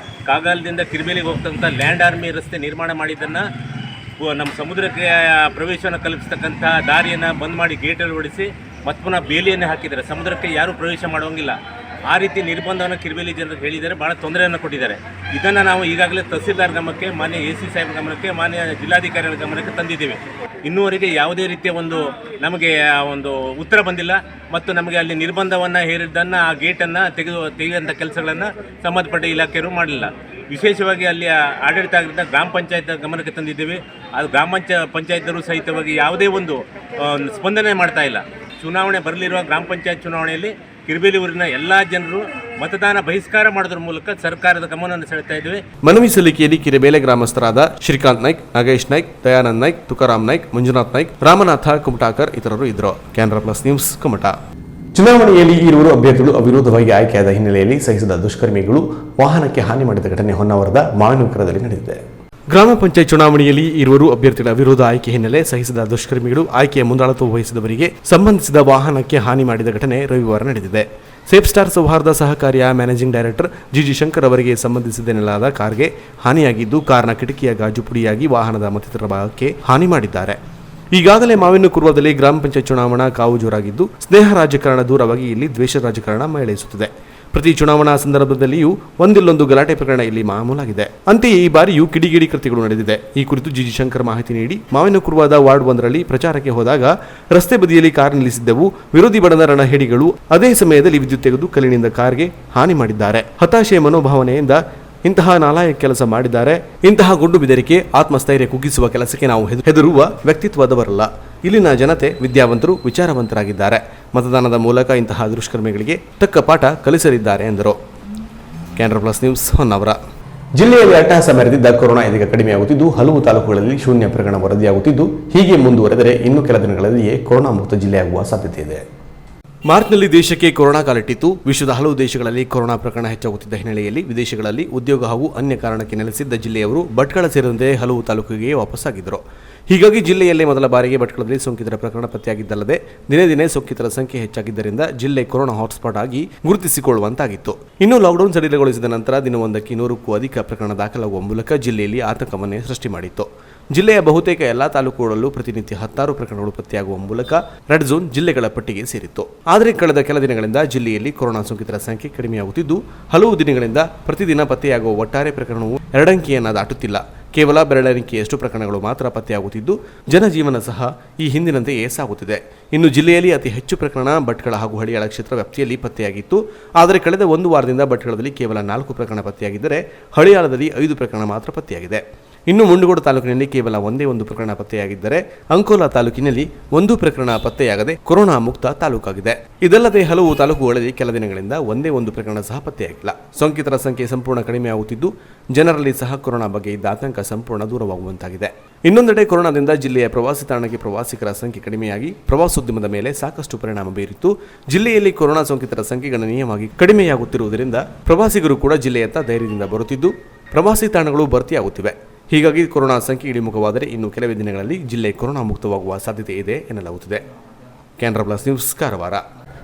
ಕಾಗಲ್ದಿಂದ ಕಿರಿಬೇಲಿಗೆ ಹೋಗ್ತಕ್ಕಂಥ ಲ್ಯಾಂಡ್ ಆರ್ಮಿ ರಸ್ತೆ ನಿರ್ಮಾಣ ಮಾಡಿದ್ದನ್ನು ನಮ್ಮ ಸಮುದ್ರಕ್ಕೆ ಪ್ರವೇಶವನ್ನು ಕಲ್ಪಿಸ್ತಕ್ಕಂಥ ದಾರಿಯನ್ನು ಬಂದ್ ಮಾಡಿ ಗೇಟ್ ಅಳವಡಿಸಿ ಮತ್ತು ಪುನಃ ಬೇಲಿಯನ್ನು ಹಾಕಿದ್ದಾರೆ. ಸಮುದ್ರಕ್ಕೆ ಯಾರೂ ಪ್ರವೇಶ ಮಾಡುವಂಗಿಲ್ಲ. ಆ ರೀತಿ ನಿರ್ಬಂಧವನ್ನು ಕಿರಿಬೇಲಿ ಜನರಿಗೆ ಹೇಳಿದ್ದಾರೆ, ಭಾಳ ತೊಂದರೆಯನ್ನು ಕೊಟ್ಟಿದ್ದಾರೆ. ಇದನ್ನು ನಾವು ಈಗಾಗಲೇ ತಹಸೀಲ್ದಾರ್ ಗಮನಕ್ಕೆ, ಮಾನ್ಯ ಎ ಸಿ ಸಾಹೇಬ್ ಗಮನಕ್ಕೆ, ಮಾನ್ಯ ಜಿಲ್ಲಾಧಿಕಾರಿಗಳ ಗಮನಕ್ಕೆ ತಂದಿದ್ದೇವೆ. ಇನ್ನೂವರೆಗೆ ಯಾವುದೇ ರೀತಿಯ ನಮಗೆ ಒಂದು ಉತ್ತರ ಬಂದಿಲ್ಲ ಮತ್ತು ನಮಗೆ ಅಲ್ಲಿ ನಿರ್ಬಂಧವನ್ನು ಹೇರಿದ್ದನ್ನು ಆ ಗೇಟನ್ನು ತೆಗೆಯುವಂಥ ಕೆಲಸಗಳನ್ನು ಸಂಬಂಧಪಟ್ಟ ಇಲಾಖೆಯವರು ಮಾಡಲಿಲ್ಲ. ವಿಶೇಷವಾಗಿ ಅಲ್ಲಿ ಆಡಳಿತ ಆಗಿದ್ದ ಗ್ರಾಮ ಪಂಚಾಯತ್ ಗಮನಕ್ಕೆ ತಂದಿದ್ದೇವೆ. ಅದು ಗ್ರಾಮ ಪಂಚಾಯತರು ಸಹಿತವಾಗಿ ಯಾವುದೇ ಒಂದು ಸ್ಪಂದನೆ ಮಾಡ್ತಾ ಇಲ್ಲ. ಚುನಾವಣೆ ಬರಲಿರುವ ಗ್ರಾಮ ಪಂಚಾಯತ್ ಚುನಾವಣೆಯಲ್ಲಿ ಕಿರಿಬೇಲಿ ಊರಿನ ಎಲ್ಲಾ ಜನರು ಮತದಾನ ಬಹಿಷ್ಕಾರ ಮಾಡೋದ್ರ ಮೂಲಕ ಸರ್ಕಾರದ ಗಮನವನ್ನು ಸೆಳೆತಾ ಇದ್ದೇವೆ. ಮನವಿ ಸಲ್ಲಿಕೆಯಲ್ಲಿ ಕಿರಿಬೇಲೆ ಗ್ರಾಮಸ್ಥರಾದ ಶ್ರೀಕಾಂತ್ ನಾಯ್ಕ್, ನಾಗೇಶ್ ನಾಯ್ಕ್, ದಯಾನಂದ್ ನಾಯ್ಕ್, ತುಕಾರಾಮ್ ನಾಯ್ಕ್, ಮಂಜುನಾಥ್ ನಾಯ್ಕ್, ರಾಮನಾಥ ಕುಮಟಾಕರ್ ಇತರರು ಇದ್ದರು. Canara plus news Kumta. ಚುನಾವಣೆಯಲ್ಲಿ ಈರುವರು ಅಭ್ಯರ್ಥಿಗಳು ಅವಿರೋಧವಾಗಿ ಆಯ್ಕೆಯಾದ ಹಿನ್ನೆಲೆಯಲ್ಲಿ ಸಹಿಸಿದ ದುಷ್ಕರ್ಮಿಗಳು ವಾಹನಕ್ಕೆ ಹಾನಿ ಮಾಡಿದ ಘಟನೆ ಹೊನ್ನಾವರದ ಮಾವಿನಕರದಲ್ಲಿ ನಡೆದಿದೆ. ಗ್ರಾಮ ಪಂಚಾಯತ್ ಚುನಾವಣೆಯಲ್ಲಿ ಇರುವರು ಅಭ್ಯರ್ಥಿಗಳ ವಿರೋಧ ಆಯ್ಕೆ ಹಿನ್ನೆಲೆ ಸಹಿಸಿದ ದುಷ್ಕರ್ಮಿಗಳು ಆಯ್ಕೆಯ ಮುಂದಾಳತ್ವ ವಹಿಸಿದವರಿಗೆ ಸಂಬಂಧಿಸಿದ ವಾಹನಕ್ಕೆ ಹಾನಿ ಮಾಡಿದ ಘಟನೆ ರವಿವಾರ ನಡೆದಿದೆ. ಸೇಫ್ ಸ್ಟಾರ್ ಸೌಹಾರ್ದ ಸಹಕಾರಿಯ ಮ್ಯಾನೇಜಿಂಗ್ ಡೈರೆಕ್ಟರ್ ಜಿಜಿ ಶಂಕರ್ ಅವರಿಗೆ ಸಂಬಂಧಿಸಿದೆನ್ನಲಾದ ಕಾರ್ಗೆ ಹಾನಿಯಾಗಿದ್ದು, ಕಾರ್ನ ಕಿಟಕಿಯ ಗಾಜು ಪುಡಿಯಾಗಿ ವಾಹನದ ಮತ್ತಿತರ ಭಾಗಕ್ಕೆ ಹಾನಿ ಮಾಡಿದ್ದಾರೆ. ಈಗಾಗಲೇ ಮಾವಿನಕುರ್ವದಲ್ಲಿ ಗ್ರಾಮ ಪಂಚಾಯತ್ ಚುನಾವಣಾ ಕಾವು ಜೋರಾಗಿದ್ದು, ಸ್ನೇಹ ರಾಜಕಾರಣ ದೂರವಾಗಿ ಇಲ್ಲಿ ದ್ವೇಷ ರಾಜಕಾರಣ ಮೇಳೈಸುತ್ತಿದೆ. ಪ್ರತಿ ಚುನಾವಣಾ ಸಂದರ್ಭದಲ್ಲಿಯೂ ಒಂದಿಲ್ಲೊಂದು ಗಲಾಟೆ ಪ್ರಕರಣ ಇಲ್ಲಿ ಮಾಮೂಲಾಗಿದೆ. ಅಂತೆಯೇ ಈ ಬಾರಿಯೂ ಕಿಡಿಗೇಡಿ ಕೃತ್ಯಗಳು ನಡೆದಿದೆ. ಈ ಕುರಿತು ಜಿಜಿ ಶಂಕರ್ ಮಾಹಿತಿ ನೀಡಿ, ಮಾವಿನಕುರ್ವಾದ ವಾರ್ಡ್ 1ರಲ್ಲಿ ಪ್ರಚಾರಕ್ಕೆ ಹೋದಾಗ ರಸ್ತೆ ಬದಿಯಲ್ಲಿ ಕಾರ್ ನಿಲ್ಲಿಸಿದ್ದೆವು. ವಿರೋಧಿ ಬಣದ ರಣಹೇಡಿಗಳು ಅದೇ ಸಮಯದಲ್ಲಿ ವಿದ್ಯುತ್ ತೆಗೆದು ಕಲ್ಲಿನಿಂದ ಕಾರ್ಗೆ ಹಾನಿ ಮಾಡಿದ್ದಾರೆ. ಹತಾಶೆಯ ಮನೋಭಾವನೆಯಿಂದ ಇಂತಹ ನಾಲಾಯಕ ಕೆಲಸ ಮಾಡಿದ್ದಾರೆ. ಇಂತಹ ಗುಂಡು ಬೆದರಿಕೆ, ಆತ್ಮಸ್ಥೈರ್ಯ ಕುಗ್ಗಿಸುವ ಕೆಲಸಕ್ಕೆ ನಾವು ಹೆದರುವ ವ್ಯಕ್ತಿತ್ವದವರಲ್ಲ. ಇಲ್ಲಿನ ಜನತೆ ವಿದ್ಯಾವಂತರು, ವಿಚಾರವಂತರಾಗಿದ್ದಾರೆ. ಮತದಾನದ ಮೂಲಕ ಇಂತಹ ದುಷ್ಕರ್ಮಿಗಳಿಗೆ ತಕ್ಕ ಪಾಠ ಕಲಿಸಲಿದ್ದಾರೆ ಎಂದರು. Canara plus news Honnavar. ಜಿಲ್ಲೆಯಲ್ಲಿ ಅಟ್ಟಹಾಸ ಮೆರೆದಿದ್ದ ಕೊರೋನಾ ಇದೀಗ ಕಡಿಮೆಯಾಗುತ್ತಿದ್ದು, ಹಲವು ತಾಲೂಕುಗಳಲ್ಲಿ ಶೂನ್ಯ ಪ್ರಕರಣ ವರದಿಯಾಗುತ್ತಿದ್ದು, ಹೀಗೆ ಮುಂದುವರೆದರೆ ಇನ್ನು ಕೆಲ ದಿನಗಳಲ್ಲಿಯೇ ಕೊರೋನಾ ಮುಕ್ತ ಜಿಲ್ಲೆಯಾಗುವ ಸಾಧ್ಯತೆ ಇದೆ. ಮಾರ್ಚ್ನಲ್ಲಿ ದೇಶಕ್ಕೆ ಕೊರೋನಾ ಕಾಲಿಟ್ಟಿತ್ತು. ವಿಶ್ವದ ಹಲವು ದೇಶಗಳಲ್ಲಿ ಕೊರೋನಾ ಪ್ರಕರಣ ಹೆಚ್ಚಾಗುತ್ತಿದ್ದ ಹಿನ್ನೆಲೆಯಲ್ಲಿ ವಿದೇಶಗಳಲ್ಲಿ ಉದ್ಯೋಗ ಹಾಗೂ ಅನ್ಯ ಕಾರಣಕ್ಕೆ ನೆಲೆಸಿದ್ದ ಜಿಲ್ಲೆಯವರು ಭಟ್ಕಳ ಸೇರಿದಂತೆ ಹಲವು ತಾಲೂಕಿಗೆ ವಾಪಸ್ಸಾಗಿದ್ದರು. ಹೀಗಾಗಿ ಜಿಲ್ಲೆಯಲ್ಲೇ ಮೊದಲ ಬಾರಿಗೆ ಭಟ್ಕಳದಲ್ಲಿ ಸೋಂಕಿತರ ಪ್ರಕರಣ ಪತ್ತೆಯಾಗಿದ್ದಲ್ಲದೆ ದಿನೇ ದಿನೇ ಸೋಂಕಿತರ ಸಂಖ್ಯೆ ಹೆಚ್ಚಾಗಿದ್ದರಿಂದ ಜಿಲ್ಲೆ ಕೊರೋನಾ ಹಾಟ್ಸ್ಪಾಟ್ ಆಗಿ ಗುರುತಿಸಿಕೊಳ್ಳುವಂತಾಗಿತ್ತು. ಇನ್ನು ಲಾಕ್ಡೌನ್ ಸಡಿಲಗೊಳಿಸಿದ ನಂತರ ದಿನವೊಂದಕ್ಕೆ 100ಕ್ಕೂ ಅಧಿಕ ಪ್ರಕರಣ ದಾಖಲಾಗುವ ಮೂಲಕ ಜಿಲ್ಲೆಯಲ್ಲಿ ಆತಂಕವನ್ನೇ ಸೃಷ್ಟಿ ಮಾಡಿತ್ತು. ಜಿಲ್ಲೆಯ ಬಹುತೇಕ ಎಲ್ಲಾ ತಾಲೂಕುಗಳಲ್ಲೂ ಪ್ರತಿನಿತ್ಯ 16 ಪ್ರಕರಣಗಳು ಪತ್ತೆಯಾಗುವ ಮೂಲಕ ರೆಡ್ ಝೋನ್ ಜಿಲ್ಲೆಗಳ ಪಟ್ಟಿಗೆ ಸೇರಿತ್ತು. ಆದರೆ ಕಳೆದ ಕೆಲ ದಿನಗಳಿಂದ ಜಿಲ್ಲೆಯಲ್ಲಿ ಕೊರೋನಾ ಸೋಂಕಿತರ ಸಂಖ್ಯೆ ಕಡಿಮೆಯಾಗುತ್ತಿದ್ದು, ಹಲವು ದಿನಗಳಿಂದ ಪ್ರತಿದಿನ ಪತ್ತೆಯಾಗುವ ಒಟ್ಟಾರೆ ಪ್ರಕರಣವು 2 ಅಂಕಿಯನ್ನು ದಾಟುತ್ತಿಲ್ಲ. ಕೇವಲ ಬೆರಳೆಣಿಕೆಯಷ್ಟು ಪ್ರಕರಣಗಳು ಮಾತ್ರ ಪತ್ತೆಯಾಗುತ್ತಿದ್ದು, ಜನಜೀವನ ಸಹ ಈ ಹಿಂದಿನಂತೆಯೇ ಸಾಗುತ್ತಿದೆ. ಇನ್ನು ಜಿಲ್ಲೆಯಲ್ಲಿ ಅತಿ ಹೆಚ್ಚು ಪ್ರಕರಣ ಭಟ್ಕಳ ಹಾಗೂ ಹಳಿಯಾಳ ಕ್ಷೇತ್ರ ವ್ಯಾಪ್ತಿಯಲ್ಲಿ ಪತ್ತೆಯಾಗಿತ್ತು. ಆದರೆ ಕಳೆದ 1 ವಾರದಿಂದ ಭಟ್ಕಳದಲ್ಲಿ ಕೇವಲ 4 ಪ್ರಕರಣ ಪತ್ತೆಯಾಗಿದ್ದರೆ, ಹಳಿಯಾಳದಲ್ಲಿ 5 ಪ್ರಕರಣ ಮಾತ್ರ ಪತ್ತೆಯಾಗಿದೆ. ಇನ್ನು ಮುಂಡಗೋಡು ತಾಲೂಕಿನಲ್ಲಿ ಕೇವಲ ಒಂದೇ ಒಂದು ಪ್ರಕರಣ ಪತ್ತೆಯಾಗಿದ್ದರೆ ಅಂಕೋಲಾ ತಾಲೂಕಿನಲ್ಲಿ ಒಂದು ಪ್ರಕರಣ ಪತ್ತೆಯಾಗದೆ ಕೊರೋನಾ ಮುಕ್ತ ತಾಲೂಕಾಗಿದೆ. ಇದಲ್ಲದೆ ಹಲವು ತಾಲೂಕುಗಳಲ್ಲಿ ಕೆಲ ದಿನಗಳಿಂದ ಒಂದೇ ಒಂದು ಪ್ರಕರಣ ಸಹ ಪತ್ತೆಯಾಗಿಲ್ಲ. ಸೋಂಕಿತರ ಸಂಖ್ಯೆ ಸಂಪೂರ್ಣ ಕಡಿಮೆಯಾಗುತ್ತಿದ್ದು ಜನರಲ್ಲಿ ಸಹ ಕೊರೋನಾ ಬಗ್ಗೆ ಇದ್ದ ಆತಂಕ ಸಂಪೂರ್ಣ ದೂರವಾಗುವಂತಾಗಿದೆ. ಇನ್ನೊಂದೆಡೆ ಕೊರೋನಾದಿಂದ ಜಿಲ್ಲೆಯ ಪ್ರವಾಸಿ ತಾಣಕ್ಕೆ ಪ್ರವಾಸಿಗರ ಸಂಖ್ಯೆ ಕಡಿಮೆಯಾಗಿ ಪ್ರವಾಸೋದ್ಯಮದ ಮೇಲೆ ಸಾಕಷ್ಟು ಪರಿಣಾಮ ಬೀರಿತ್ತು. ಜಿಲ್ಲೆಯಲ್ಲಿ ಕೊರೋನಾ ಸೋಂಕಿತರ ಸಂಖ್ಯೆ ಗಣನೀಯವಾಗಿ ಕಡಿಮೆಯಾಗುತ್ತಿರುವುದರಿಂದ ಪ್ರವಾಸಿಗರು ಕೂಡ ಜಿಲ್ಲೆಯತ್ತ ಧೈರ್ಯದಿಂದ ಬರುತ್ತಿದ್ದು ಪ್ರವಾಸಿ ತಾಣಗಳು ಭರ್ತಿಯಾಗುತ್ತಿವೆ. ಹೀಗಾಗಿ ಕೊರೋನಾ ಸಂಖ್ಯೆ ಇಳಿಮುಖವಾದರೆ ಇನ್ನು ಕೆಲವೇ ದಿನಗಳಲ್ಲಿ ಜಿಲ್ಲೆ ಕೊರೋನಾ ಮುಕ್ತವಾಗುವ ಸಾಧ್ಯತೆ ಇದೆ ಎನ್ನಲಾಗುತ್ತಿದೆ. Canara plus news, Karwar.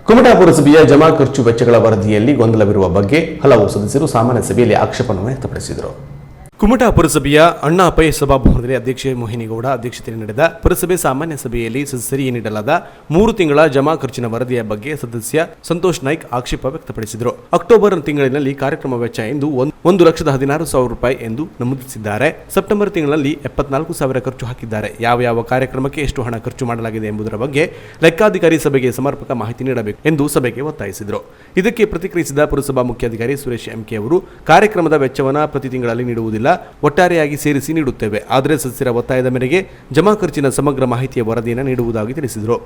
ಕುಮಟಾ ಪುರಸಭೆಯ ಜಮಾ ಖರ್ಚು ವೆಚ್ಚಗಳ ವರದಿಯಲ್ಲಿ ಗೊಂದಲವಿರುವ ಬಗ್ಗೆ ಹಲವು ಸದಸ್ಯರು ಸಾಮಾನ್ಯ ಸಭೆಯಲ್ಲಿ ಆಕ್ಷೇಪವನ್ನು ವ್ಯಕ್ತಪಡಿಸಿದರು. ಕುಮಟಾ ಪುರಸಭೆಯ ಅಣ್ಣಾ ಪೈ ಸಭಾಭವನದಲ್ಲಿ ಅಧ್ಯಕ್ಷೆ ಮೋಹಿನಿಗೌಡ ಅಧ್ಯಕ್ಷತೆಯಲ್ಲಿ ನಡೆದ ಪುರಸಭೆ ಸಾಮಾನ್ಯ ಸಭೆಯಲ್ಲಿ ಸದಸ್ಯರಿಗೆ ನೀಡಲಾದ 3 ತಿಂಗಳ ಜಮಾ ಖರ್ಚಿನ ವರದಿಯ ಬಗ್ಗೆ ಸದಸ್ಯ ಸಂತೋಷ್ ನಾಯ್ಕ್ ಆಕ್ಷೇಪ ವ್ಯಕ್ತಪಡಿಸಿದರು. ಅಕ್ಟೋಬರ್ ತಿಂಗಳಿನಲ್ಲಿ ಕಾರ್ಯಕ್ರಮ ವೆಚ್ಚ ಎಂದು 1,16,000 ರೂಪಾಯಿ ಎಂದು ನಮೂದಿಸಿದ್ದಾರೆ. ಸೆಪ್ಟೆಂಬರ್ ತಿಂಗಳಲ್ಲಿ 74,000 ಖರ್ಚು ಹಾಕಿದ್ದಾರೆ. ಯಾವ ಕಾರ್ಯಕ್ರಮಕ್ಕೆ ಎಷ್ಟು ಹಣ ಖರ್ಚು ಮಾಡಲಾಗಿದೆ ಎಂಬುದರ ಬಗ್ಗೆ ಲೆಕ್ಕಾಧಿಕಾರಿ ಸಭೆಗೆ ಸಮರ್ಪಕ ಮಾಹಿತಿ ನೀಡಬೇಕು ಎಂದು ಸಭೆಗೆ ಒತ್ತಾಯಿಸಿದರು. ಇದಕ್ಕೆ ಪ್ರತಿಕ್ರಿಯಿಸಿದ ಪುರಸಭಾ ಮುಖ್ಯಾಧಿಕಾರಿ ಸುರೇಶ್ ಎಂಕೆ ಅವರು ಕಾರ್ಯಕ್ರಮದ ವೆಚ್ಚವನ್ನು ಪ್ರತಿ ತಿಂಗಳಲ್ಲಿ ನೀಡುವುದಿಲ್ಲ, ಒಟ್ಟಾರೆಯಾಗಿ ಸೇರಿಸಿ ನೀಡುತ್ತೇವೆ. ಆದರೆ ಸದಸ್ಯರ ಒತ್ತಾಯದ ಮೇರೆಗೆ ಜಮಾ ಖರ್ಚಿನ ಸಮಗ್ರ ಮಾಹಿತಿಯ ವರದಿಯನ್ನು ನೀಡುವುದಾಗಿ ತಿಳಿಸಿದರು.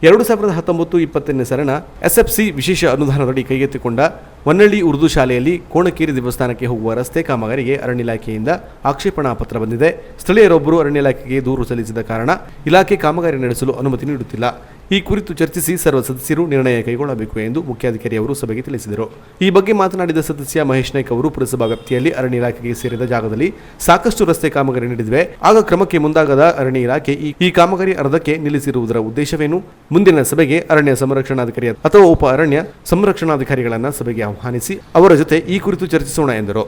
2019-20ನೇ ಸಾಲಿನ ಎಸ್ಎಫ್ಸಿ ವಿಶೇಷ ಅನುದಾನದಡಿ ಕೈಗೆತ್ತಿಕೊಂಡ ಹೊನ್ನಳ್ಳಿ ಉರ್ದು ಶಾಲೆಯಲ್ಲಿ ಕೋಣಕೇರಿ ದೇವಸ್ಥಾನಕ್ಕೆ ಹೋಗುವ ರಸ್ತೆ ಕಾಮಗಾರಿಗೆ ಅರಣ್ಯ ಇಲಾಖೆಯಿಂದ ಆಕ್ಷೇಪಣಾ ಪತ್ರ ಬಂದಿದೆ. ಸ್ಥಳೀಯರೊಬ್ಬರು ಅರಣ್ಯ ಇಲಾಖೆಗೆ ದೂರು ಸಲ್ಲಿಸಿದ ಕಾರಣ ಇಲಾಖೆ ಕಾಮಗಾರಿ ನಡೆಸಲು ಅನುಮತಿ ನೀಡುತ್ತಿಲ್ಲ. ಈ ಕುರಿತು ಚರ್ಚಿಸಿ ಸರ್ವ ಸದಸ್ಯರು ನಿರ್ಣಯ ಕೈಗೊಳ್ಳಬೇಕು ಎಂದು ಮುಖ್ಯಾಧಿಕಾರಿ ಅವರು ಸಭೆಗೆ ತಿಳಿಸಿದರು. ಈ ಬಗ್ಗೆ ಮಾತನಾಡಿದ ಸದಸ್ಯ ಮಹೇಶ್ ನಾಯ್ಕ್ ಅವರು ಪುರಸಭಾ ವ್ಯಾಪ್ತಿಯಲ್ಲಿ ಅರಣ್ಯ ಇಲಾಖೆಗೆ ಸೇರಿದ ಜಾಗದಲ್ಲಿ ಸಾಕಷ್ಟು ರಸ್ತೆ ಕಾಮಗಾರಿ ನಡೆದಿವೆ. ಆಗ ಕ್ರಮಕ್ಕೆ ಮುಂದಾಗದ ಅರಣ್ಯ ಇಲಾಖೆ ಈ ಕಾಮಗಾರಿ ಅರ್ಧಕ್ಕೆ ನಿಲ್ಲಿಸಿರುವುದರ ಉದ್ದೇಶವೇನು? ಮುಂದಿನ ಸಭೆಗೆ ಅರಣ್ಯ ಸಂರಕ್ಷಣಾಧಿಕಾರಿ ಅಥವಾ ಉಪ ಅರಣ್ಯ ಸಂರಕ್ಷಣಾಧಿಕಾರಿಗಳನ್ನ ಸಭೆಗೆ ಆಹ್ವಾನಿಸಿ ಅವರ ಜೊತೆ ಈ ಕುರಿತು ಚರ್ಚಿಸೋಣ ಎಂದರು.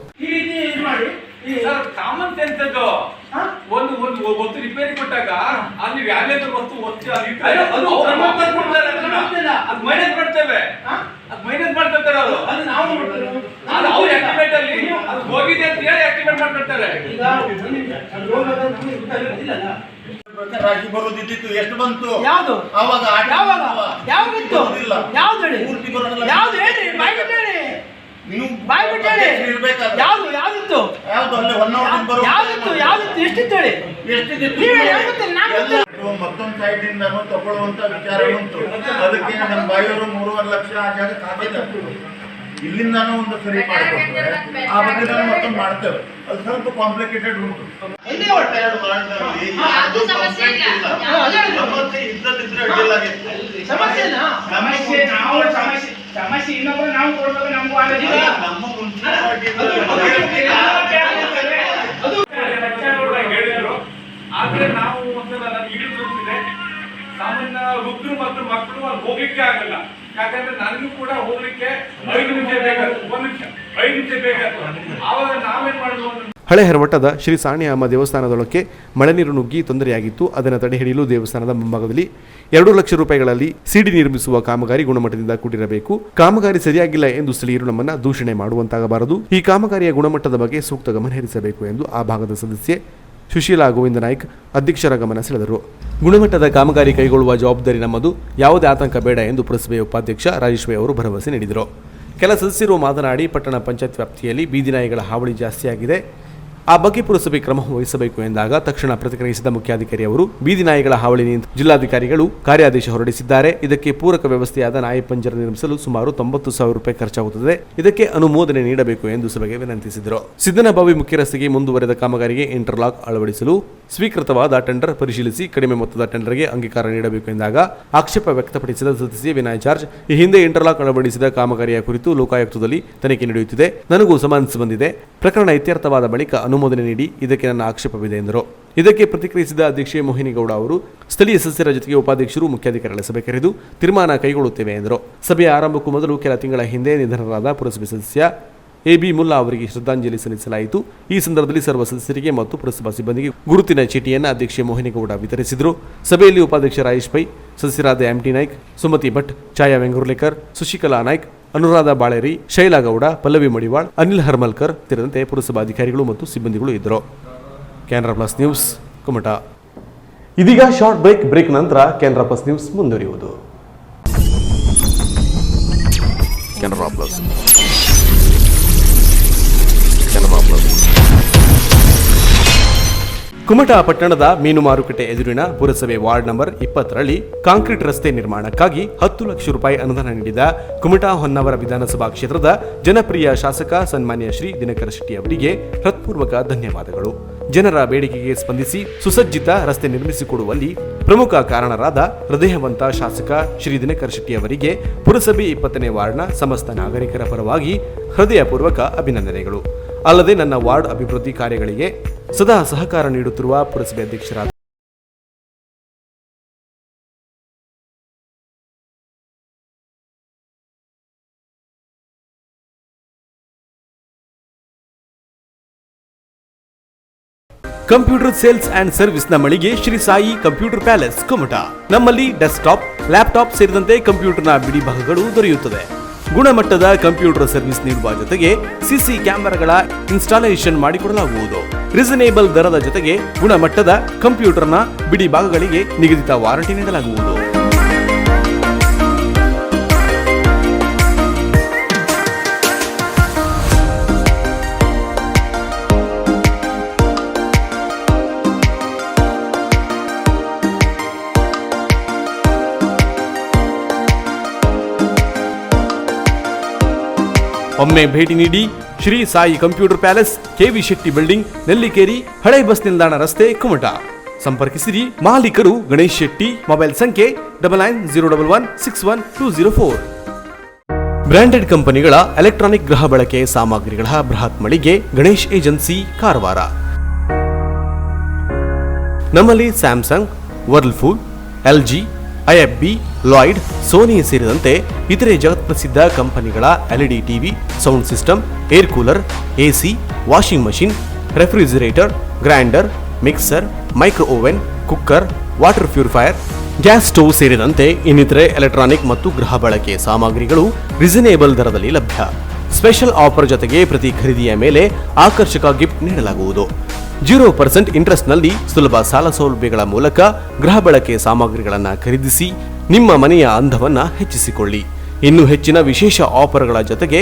ಕಾಮನ್ ಸೆನ್ಸ್ ಅದು ಒಂದು ವಸ್ತು ರಿಪೇರಿ ಕೊಟ್ಟಾಗ ಅಲ್ಲಿ ವ್ಯಾಲ್ಯೂಬಲ್ ವಸ್ತು ಮೈನಸ್ ಮಾಡ್ತೇವೆ, ಮೈನಸ್ ಮಾಡ್ತಿರ್ತಾರೆ ಅವರು. ಅವ್ರ ಎಸ್ಟಿಮೇಟ್ ಅಲ್ಲಿ ಅದು ಹೋಗಿದೆ ಅಂತ ಹೇಳಿ ಎಸ್ಟಿಮೇಟ್ ಮಾಡ್ತಿರ್ತಾರೆ. ರಾಶಿ ಬರೋದಿತ್ತು, ಎಷ್ಟು ಬಂತು? ಯಾವುದು ಅವಾಗ ಯಾವಾಗಿತ್ತು? ಯಾವ್ದು ಹೇಳಿ? ಪೂರ್ತಿ ಬರೋದಿಲ್ಲ. ಯಾವ್ದು ಹೇಳಿ? ಬಾಯ್ಬಿಟ್ಟು ಹೇಳಿ. ನೀವು ಬಾಯ್ಬಿಟ್ಟು ಹೇಳಿ. ಯಾವ್ದಿತ್ತು? ಯಾವ್ದಿತ್ತು? ಎಷ್ಟಿತ್ತು ಹೇಳಿ? ಮತ್ತೊಂದು ಸೈಡ್ ಇಂದ ತಗೊಳ್ಳುವಂತ ವಿಚಾರ ಉಂಟು. ಅದಕ್ಕೆ ನಮ್ಮ ಬಾಯಿಯವರು 3.5 ಲಕ್ಷ ಆ ಜಾಗಕ್ಕೆ ಹಾಕಿದ್ದಾರೆ. ಇಲ್ಲಿಂದಾನು ಒಂದು ಸರಿ ಮಾಡಿಕೊಡ್ತಾರೆ, ಆ ಬಗ್ಗೆ ನಾವು ಮತ್ತೊಂದು ಮಾಡ್ತೇವೆ. ಅದು ಸ್ವಲ್ಪ ಕಾಂಪ್ಲಿಕೇಟೆಡ್ ಉಂಟು. ಸಮಸ್ಯೆ ಇನ್ನೊಬ್ಬರು ನಾವು ಕೊಡ್ಬೇಕು, ನಮಗೂ ನಮ್ಮ ಮುನ್ಸಿಪಾಲಿಟಿ ಹೇಳಿದ್ರು. ಆದ್ರೆ ನಾವು ಒಂದ್ಸಲ ಸಾಮಾನ್ಯ ವೃದ್ಧರು ಮತ್ತು ಮಕ್ಕಳು ಅಲ್ಲಿ ಹೋಗ್ಲಿಕ್ಕೆ ಆಗಲ್ಲ. ಯಾಕಂದ್ರೆ ನನಗೂ ಕೂಡ ಹೋಗ್ಲಿಕ್ಕೆ 5 ನಿಮಿಷ ಬೇಕಾಗ್ತದೆ, 1 ನಿಮಿಷ 5 ನಿಮಿಷ ಬೇಕಾಗ್ತದೆ. ಆವಾಗ ನಾವೇನ್ ಮಾಡುವುದು? ಹಳೆ ಹೆರವಟ್ಟದ ಶ್ರೀ ಸಾಣಿಯಮ್ಮ ದೇವಸ್ಥಾನದೊಳಕ್ಕೆ ಮಳೆ ನೀರು ನುಗ್ಗಿ ತೊಂದರೆಯಾಗಿತ್ತು. ಅದನ್ನು ತಡೆಹಿಡಿಯಲು ದೇವಸ್ಥಾನದ ಮುಂಭಾಗದಲ್ಲಿ 2 ಲಕ್ಷ ರೂಪಾಯಿಗಳಲ್ಲಿ ಸಿಡಿ ನಿರ್ಮಿಸುವ ಕಾಮಗಾರಿ ಗುಣಮಟ್ಟದಿಂದ ಕೂಡಿರಬೇಕು. ಕಾಮಗಾರಿ ಸರಿಯಾಗಿಲ್ಲ ಎಂದು ಸ್ಥಳೀಯರು ನಮ್ಮನ್ನ ದೂಷಣೆ ಮಾಡುವಂತಾಗಬಾರದು. ಈ ಕಾಮಗಾರಿಯ ಗುಣಮಟ್ಟದ ಬಗ್ಗೆ ಸೂಕ್ತ ಗಮನ ಹರಿಸಬೇಕು ಎಂದು ಆ ಭಾಗದ ಸದಸ್ಯೆ ಸುಶೀಲಾ ಗೋವಿಂದ ನಾಯ್ಕ್ ಅಧ್ಯಕ್ಷರ ಗಮನ ಸೆಳೆದರು. ಗುಣಮಟ್ಟದ ಕಾಮಗಾರಿ ಕೈಗೊಳ್ಳುವ ಜವಾಬ್ದಾರಿ ನಮ್ಮದು, ಯಾವುದೇ ಆತಂಕ ಬೇಡ ಎಂದು ಪುರಸಭೆಯ ಉಪಾಧ್ಯಕ್ಷ ರಾಜೇಶ್ವರಿ ಅವರು ಭರವಸೆ ನೀಡಿದರು. ಕೆಲ ಸದಸ್ಯರು ಮಾತನಾಡಿ ಪಟ್ಟಣ ಪಂಚಾಯತ್ ವ್ಯಾಪ್ತಿಯಲ್ಲಿ ಬೀದಿ ನಾಯಿಗಳ ಹಾವಳಿ ಜಾಸ್ತಿಯಾಗಿದೆ, ಆ ಬಗ್ಗೆ ಪುರಸಭೆ ಕ್ರಮ ವಹಿಸಬೇಕು ಎಂದಾಗ ತಕ್ಷಣ ಪ್ರತಿಕ್ರಿಯಿಸಿದ ಮುಖ್ಯಾಧಿಕಾರಿ ಅವರು ಬೀದಿ ನಾಯಿಗಳ ಹಾವಳಿ ಜಿಲ್ಲಾಧಿಕಾರಿಗಳು ಕಾರ್ಯಾದೇಶ ಹೊರಡಿಸಿದ್ದಾರೆ. ಇದಕ್ಕೆ ಪೂರಕ ವ್ಯವಸ್ಥೆಯಾದ ನಾಯಿ ಪಂಜರ ನಿರ್ಮಿಸಲು ಸುಮಾರು 90,000 ರೂಪಾಯಿ ಖರ್ಚಾಗುತ್ತದೆ. ಇದಕ್ಕೆ ಅನುಮೋದನೆ ನೀಡಬೇಕು ಎಂದು ಸಭೆಗೆ ವಿನಂತಿಸಿದರು. ಸಿದ್ದನಬಾವಿ ಮುಖ್ಯ ರಸ್ತೆಗೆ ಮುಂದುವರೆದ ಕಾಮಗಾರಿಗೆ ಇಂಟರ್ಲಾಕ್ ಅಳವಡಿಸಲು ಸ್ವೀಕೃತವಾದ ಟೆಂಡರ್ ಪರಿಶೀಲಿಸಿ ಕಡಿಮೆ ಮೊತ್ತದ ಟೆಂಡರ್ಗೆ ಅಂಗೀಕಾರ ನೀಡಬೇಕು ಎಂದಾಗ ಆಕ್ಷೇಪ ವ್ಯಕ್ತಪಡಿಸಿದ ಸದಸ್ಯ ವಿನಯ್ ಜಾರ್ಜ್, ಈ ಹಿಂದೆ ಇಂಟರ್ಲಾಕ್ ಅಳವಡಿಸಿದ ಕಾಮಗಾರಿಯ ಕುರಿತು ಲೋಕಾಯುಕ್ತದಲ್ಲಿ ತನಿಖೆ ನಡೆಯುತ್ತಿದೆ, ನನಗೂ ಸಮನ್ಸ್ ಬಂದಿದೆ, ಪ್ರಕರಣ ಇತ್ಯರ್ಥವಾದ ಬಳಿಕ ಅನುಮೋದನೆ ನೀಡಿ, ಇದಕ್ಕೆ ನನ್ನ ಆಕ್ಷೇಪವಿದೆ ಎಂದರು. ಇದಕ್ಕೆ ಪ್ರತಿಕ್ರಿಯಿಸಿದ ಅಧ್ಯಕ್ಷೆ ಮೋಹಿನಿಗೌಡ ಅವರು ಸ್ಥಳೀಯ ಸದಸ್ಯರ ಜೊತೆಗೆ ಉಪಾಧ್ಯಕ್ಷರು ಮುಖ್ಯಾಧಿಕಾರಿಗಳ ಸಭೆ ಕರೆದು ತೀರ್ಮಾನ ಕೈಗೊಳ್ಳುತ್ತೇವೆ ಎಂದರು. ಸಭೆಯ ಆರಂಭಕ್ಕೂ ಮೊದಲು ಕೆಲ ತಿಂಗಳ ಹಿಂದೆ ನಿಧನರಾದ ಪುರಸಭೆ ಸದಸ್ಯ ಎಬಿ ಮುಲ್ಲಾ ಅವರಿಗೆ ಶ್ರದ್ಧಾಂಜಲಿ ಸಲ್ಲಿಸಲಾಯಿತು. ಈ ಸಂದರ್ಭದಲ್ಲಿ ಸರ್ವ ಸದಸ್ಯರಿಗೆ ಮತ್ತು ಪುರಸಭಾ ಸಿಬ್ಬಂದಿಗೆ ಗುರುತಿನ ಚೀಟಿಯನ್ನು ಅಧ್ಯಕ್ಷೆ ಮೋಹಿನಿಗೌಡ ವಿತರಿಸಿದರು. ಸಭೆಯಲ್ಲಿ ಉಪಾಧ್ಯಕ್ಷ ರಾಜೇಶ್ ಪೈ, ಸದಸ್ಯರಾದ ಎಂಟಿ ನಾಯ್ಕ್, ಸುಮತಿ ಭಟ್, ಛಾಯಾ ವೆಂಗುರ್ಲೇಕರ್, ಸುಶಿಕಲಾ ನಾಯ್ಕ್, ಅನುರಾಧ ಬಾಳೇರಿ, ಶೈಲಾ ಗೌಡ, ಪಲ್ಲವಿ ಮಡಿವಾಳ್, ಅನಿಲ್ ಹರ್ಮಲ್ಕರ್ ಸೇರಿದಂತೆ ಪುರಸಭಾ ಅಧಿಕಾರಿಗಳು ಮತ್ತು ಸಿಬ್ಬಂದಿಗಳು ಇದ್ದರು. Canara plus news, Kumta. ಇದೀಗ ಶಾರ್ಟ್ ಬ್ರೇಕ್ ನಂತರ ಕೆನರಾ ಪ್ಲಸ್ ನ್ಯೂಸ್ ಮುಂದುವರಿಯುವುದು. ಕೆನರಾ ಪ್ಲಸ್ ಕುಮಟಾ ಪಟ್ಟಣದ ಮೀನು ಮಾರುಕಟ್ಟೆ ಎದುರಿನ ಪುರಸಭೆ ವಾರ್ಡ್ ನಂಬರ್ 20ರಲ್ಲಿ ಕಾಂಕ್ರೀಟ್ ರಸ್ತೆ ನಿರ್ಮಾಣಕ್ಕಾಗಿ 10 ಲಕ್ಷ ರೂಪಾಯಿ ಅನುದಾನ ನೀಡಿದ ಕುಮಟಾ ಹೊನ್ನಾವರ ವಿಧಾನಸಭಾ ಕ್ಷೇತ್ರದ ಜನಪ್ರಿಯ ಶಾಸಕ ಸನ್ಮಾನ್ಯ ಶ್ರೀ ದಿನಕರ ಶೆಟ್ಟಿ ಅವರಿಗೆ ಹೃತ್ಪೂರ್ವಕ ಧನ್ಯವಾದಗಳು. ಜನರ ಬೇಡಿಕೆಗೆ ಸ್ಪಂದಿಸಿ ಸುಸಜ್ಜಿತ ರಸ್ತೆ ನಿರ್ಮಿಸಿಕೊಡುವಲ್ಲಿ ಪ್ರಮುಖ ಕಾರಣರಾದ ಹೃದಯವಂತ ಶಾಸಕ ಶ್ರೀ ದಿನಕರ ಶೆಟ್ಟಿ ಅವರಿಗೆ ಪುರಸಭೆ 20ನೇ ವಾರ್ಡ್ನ ಸಮಸ್ತ ನಾಗರಿಕರ ಪರವಾಗಿ ಹೃದಯಪೂರ್ವಕ ಅಭಿನಂದನೆಗಳು. ಅಲ್ಲದೆ ನನ್ನ ವಾರ್ಡ್ ಅಭಿವೃದ್ಧಿ ಕಾರ್ಯಗಳಿಗೆ ಸದಾ ಸಹಕಾರ ನೀಡುತ್ತಿರುವ ಪುರಸಭೆ ಅಧ್ಯಕ್ಷರಾದ ಕಂಪ್ಯೂಟರ್ ಸೇಲ್ಸ್ ಅಂಡ್ ಸರ್ವಿಸ್ ನ ಮಳಿಗೆ ಶ್ರೀ ಸಾಯಿ ಕಂಪ್ಯೂಟರ್ ಪ್ಯಾಲೇಸ್ ಕುಮಟಾ. ನಮ್ಮಲ್ಲಿ ಡೆಸ್ಕ್ಟಾಪ್, ಲ್ಯಾಪ್ಟಾಪ್ ಸೇರಿದಂತೆ ಕಂಪ್ಯೂಟರ್ನ ಬಿಡಿ ಭಾಗಗಳು ದೊರೆಯುತ್ತದೆ. ಗುಣಮಟ್ಟದ ಕಂಪ್ಯೂಟರ್ ಸರ್ವಿಸ್ ನೀಡುವ ಜೊತೆಗೆ ಸಿಸಿ ಕ್ಯಾಮೆರಾಗಳ ಇನ್ಸ್ಟಾಲೇಷನ್ ಮಾಡಿಕೊಡಲಾಗುವುದು. ರೀಸನೇಬಲ್ ದರದ ಜೊತೆಗೆ ಗುಣಮಟ್ಟದ ಕಂಪ್ಯೂಟರ್ನ ಬಿಡಿ ಭಾಗಗಳಿಗೆ ನಿಗದಿತ ವಾರಂಟಿ ನೀಡಲಾಗುವುದು. ಒಮ್ಮೆ ಭೇಟಿ ನೀಡಿ Shri Sai computer palace, KV Shetty building, Nellikeri, ಹಳೆ ಬಸ್ ನಿಲ್ದಾಣ ರಸ್ತೆ, ಕುಮಟಾ. ಸಂಪರ್ಕಿಸಿರಿ. ಮಾಲೀಕರು ಗಣೇಶ್ ಶೆಟ್ಟಿ. ಮೊಬೈಲ್ ಸಂಖ್ಯೆ 9901161204. ಬ್ರಾಂಡೆಡ್ ಕಂಪನಿಗಳ ಎಲೆಕ್ಟ್ರಾನಿಕ್ ಗೃಹ ಬಳಕೆ ಸಾಮಗ್ರಿಗಳ ಬೃಹತ್ ಮಳಿಗೆ ಗಣೇಶ್ ಏಜೆನ್ಸಿ, ಕಾರವಾರ. ನಮ್ಮಲ್ಲಿ Samsung, Whirlpool, LG, IFB, Lloyd, Sony ಸೇರಿದಂತೆ ಇತರೆ ಜಗತ್ಪ್ರಸಿದ್ಧ ಕಂಪನಿಗಳ LED TV, sound system, air cooler, AC, washing machine, refrigerator, grinder, mixer, micro oven, cooker, water purifier, gas stove ಸೇರಿದಂತೆ ಇನ್ನಿತರೆ ಎಲೆಕ್ಟ್ರಾನಿಕ್ ಮತ್ತು ಗೃಹ ಬಳಕೆ ಸಾಮಗ್ರಿಗಳು ರೀಸನೇಬಲ್ ದರದಲ್ಲಿ ಲಭ್ಯ. ಸ್ಪೆಷಲ್ ಆಫರ್ ಜೊತೆಗೆ ಪ್ರತಿ ಖರೀದಿಯ ಮೇಲೆ ಆಕರ್ಷಕ ಗಿಫ್ಟ್ ನೀಡಲಾಗುವುದು. 0% ಇಂಟ್ರೆಸ್ಟ್ನಲ್ಲಿ ಸುಲಭ ಸಾಲ ಸೌಲಭ್ಯಗಳ ಮೂಲಕ ಗೃಹ ಬಳಕೆ ಸಾಮಗ್ರಿಗಳನ್ನು ಖರೀದಿಸಿ ನಿಮ್ಮ ಮನೆಯ ಅಂದವನ್ನು ಹೆಚ್ಚಿಸಿಕೊಳ್ಳಿ. ಇನ್ನು ಹೆಚ್ಚಿನ ವಿಶೇಷ ಆಫರ್ಗಳ ಜೊತೆಗೆ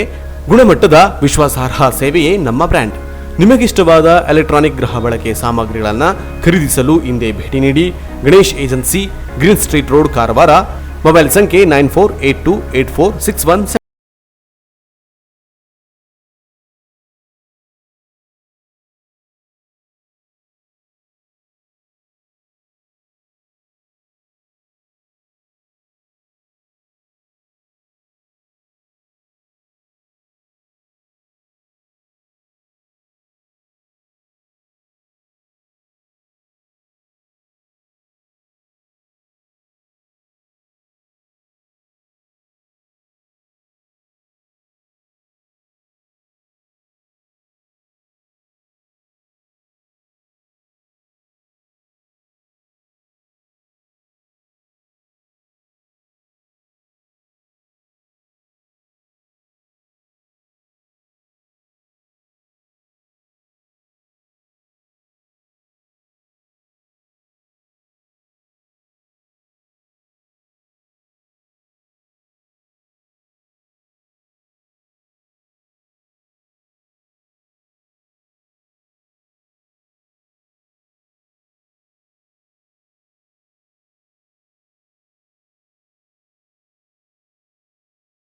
ಗುಣಮಟ್ಟದ ವಿಶ್ವಾಸಾರ್ಹ ಸೇವೆಯೇ ನಮ್ಮ ಬ್ರ್ಯಾಂಡ್. ನಿಮಗಿಷ್ಟವಾದ ಎಲೆಕ್ಟ್ರಾನಿಕ್ ಗೃಹ ಬಳಕೆ ಸಾಮಗ್ರಿಗಳನ್ನು ಖರೀದಿಸಲು ಹಿಂದೆ ಭೇಟಿ ನೀಡಿ. Ganesh agency, green street road, Karwar. Mobile ಸಂಖ್ಯೆ 94828461.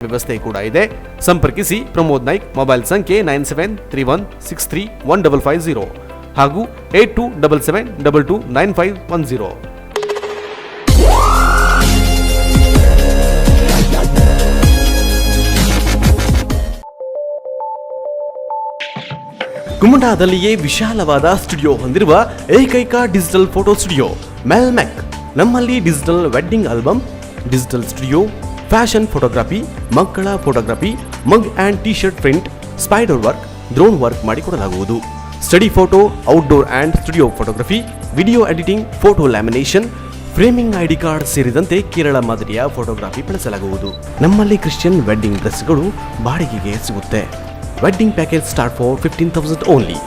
ವ್ಯವಸ್ಥೆ ಕೂಡ ಇದೆ. ಸಂಪರ್ಕಿಸಿ ಪ್ರಮೋದ್ ನಾಯ್ಕ್. ಮೊಬೈಲ್ ಸಂಖ್ಯೆ 9731631550 ಹಾಗೂ 8277229510. ಕುಮಟಾದಲ್ಲಿಯೇ ವಿಶಾಲವಾದ ಸ್ಟುಡಿಯೋ ಹೊಂದಿರುವ ಏಕೈಕ ಡಿಜಿಟಲ್ ಫೋಟೋ ಸ್ಟುಡಿಯೋ ಮೆಲ್ಮೆಕ್. ನಮ್ಮಲ್ಲಿ digital wedding album, digital studio, fashion photography, ಮಕ್ಕಳ photography, mug and T shirt print, spider work, drone work ಮಾಡಿಕೊಡಲಾಗುವುದು. Study photo, outdoor and studio photography, video editing, photo lamination, framing, ID card ಸೇರಿದಂತೆ ಕೇರಳ ಮಾದರಿಯ photography ಬಳಸಲಾಗುವುದು. ನಮ್ಮಲ್ಲಿ Christian wedding ಡ್ರೆಸ್ಗಳು ಬಾಡಿಗೆಗೆ ಸಿಗುತ್ತೆ. Wedding package start for 15,000 only.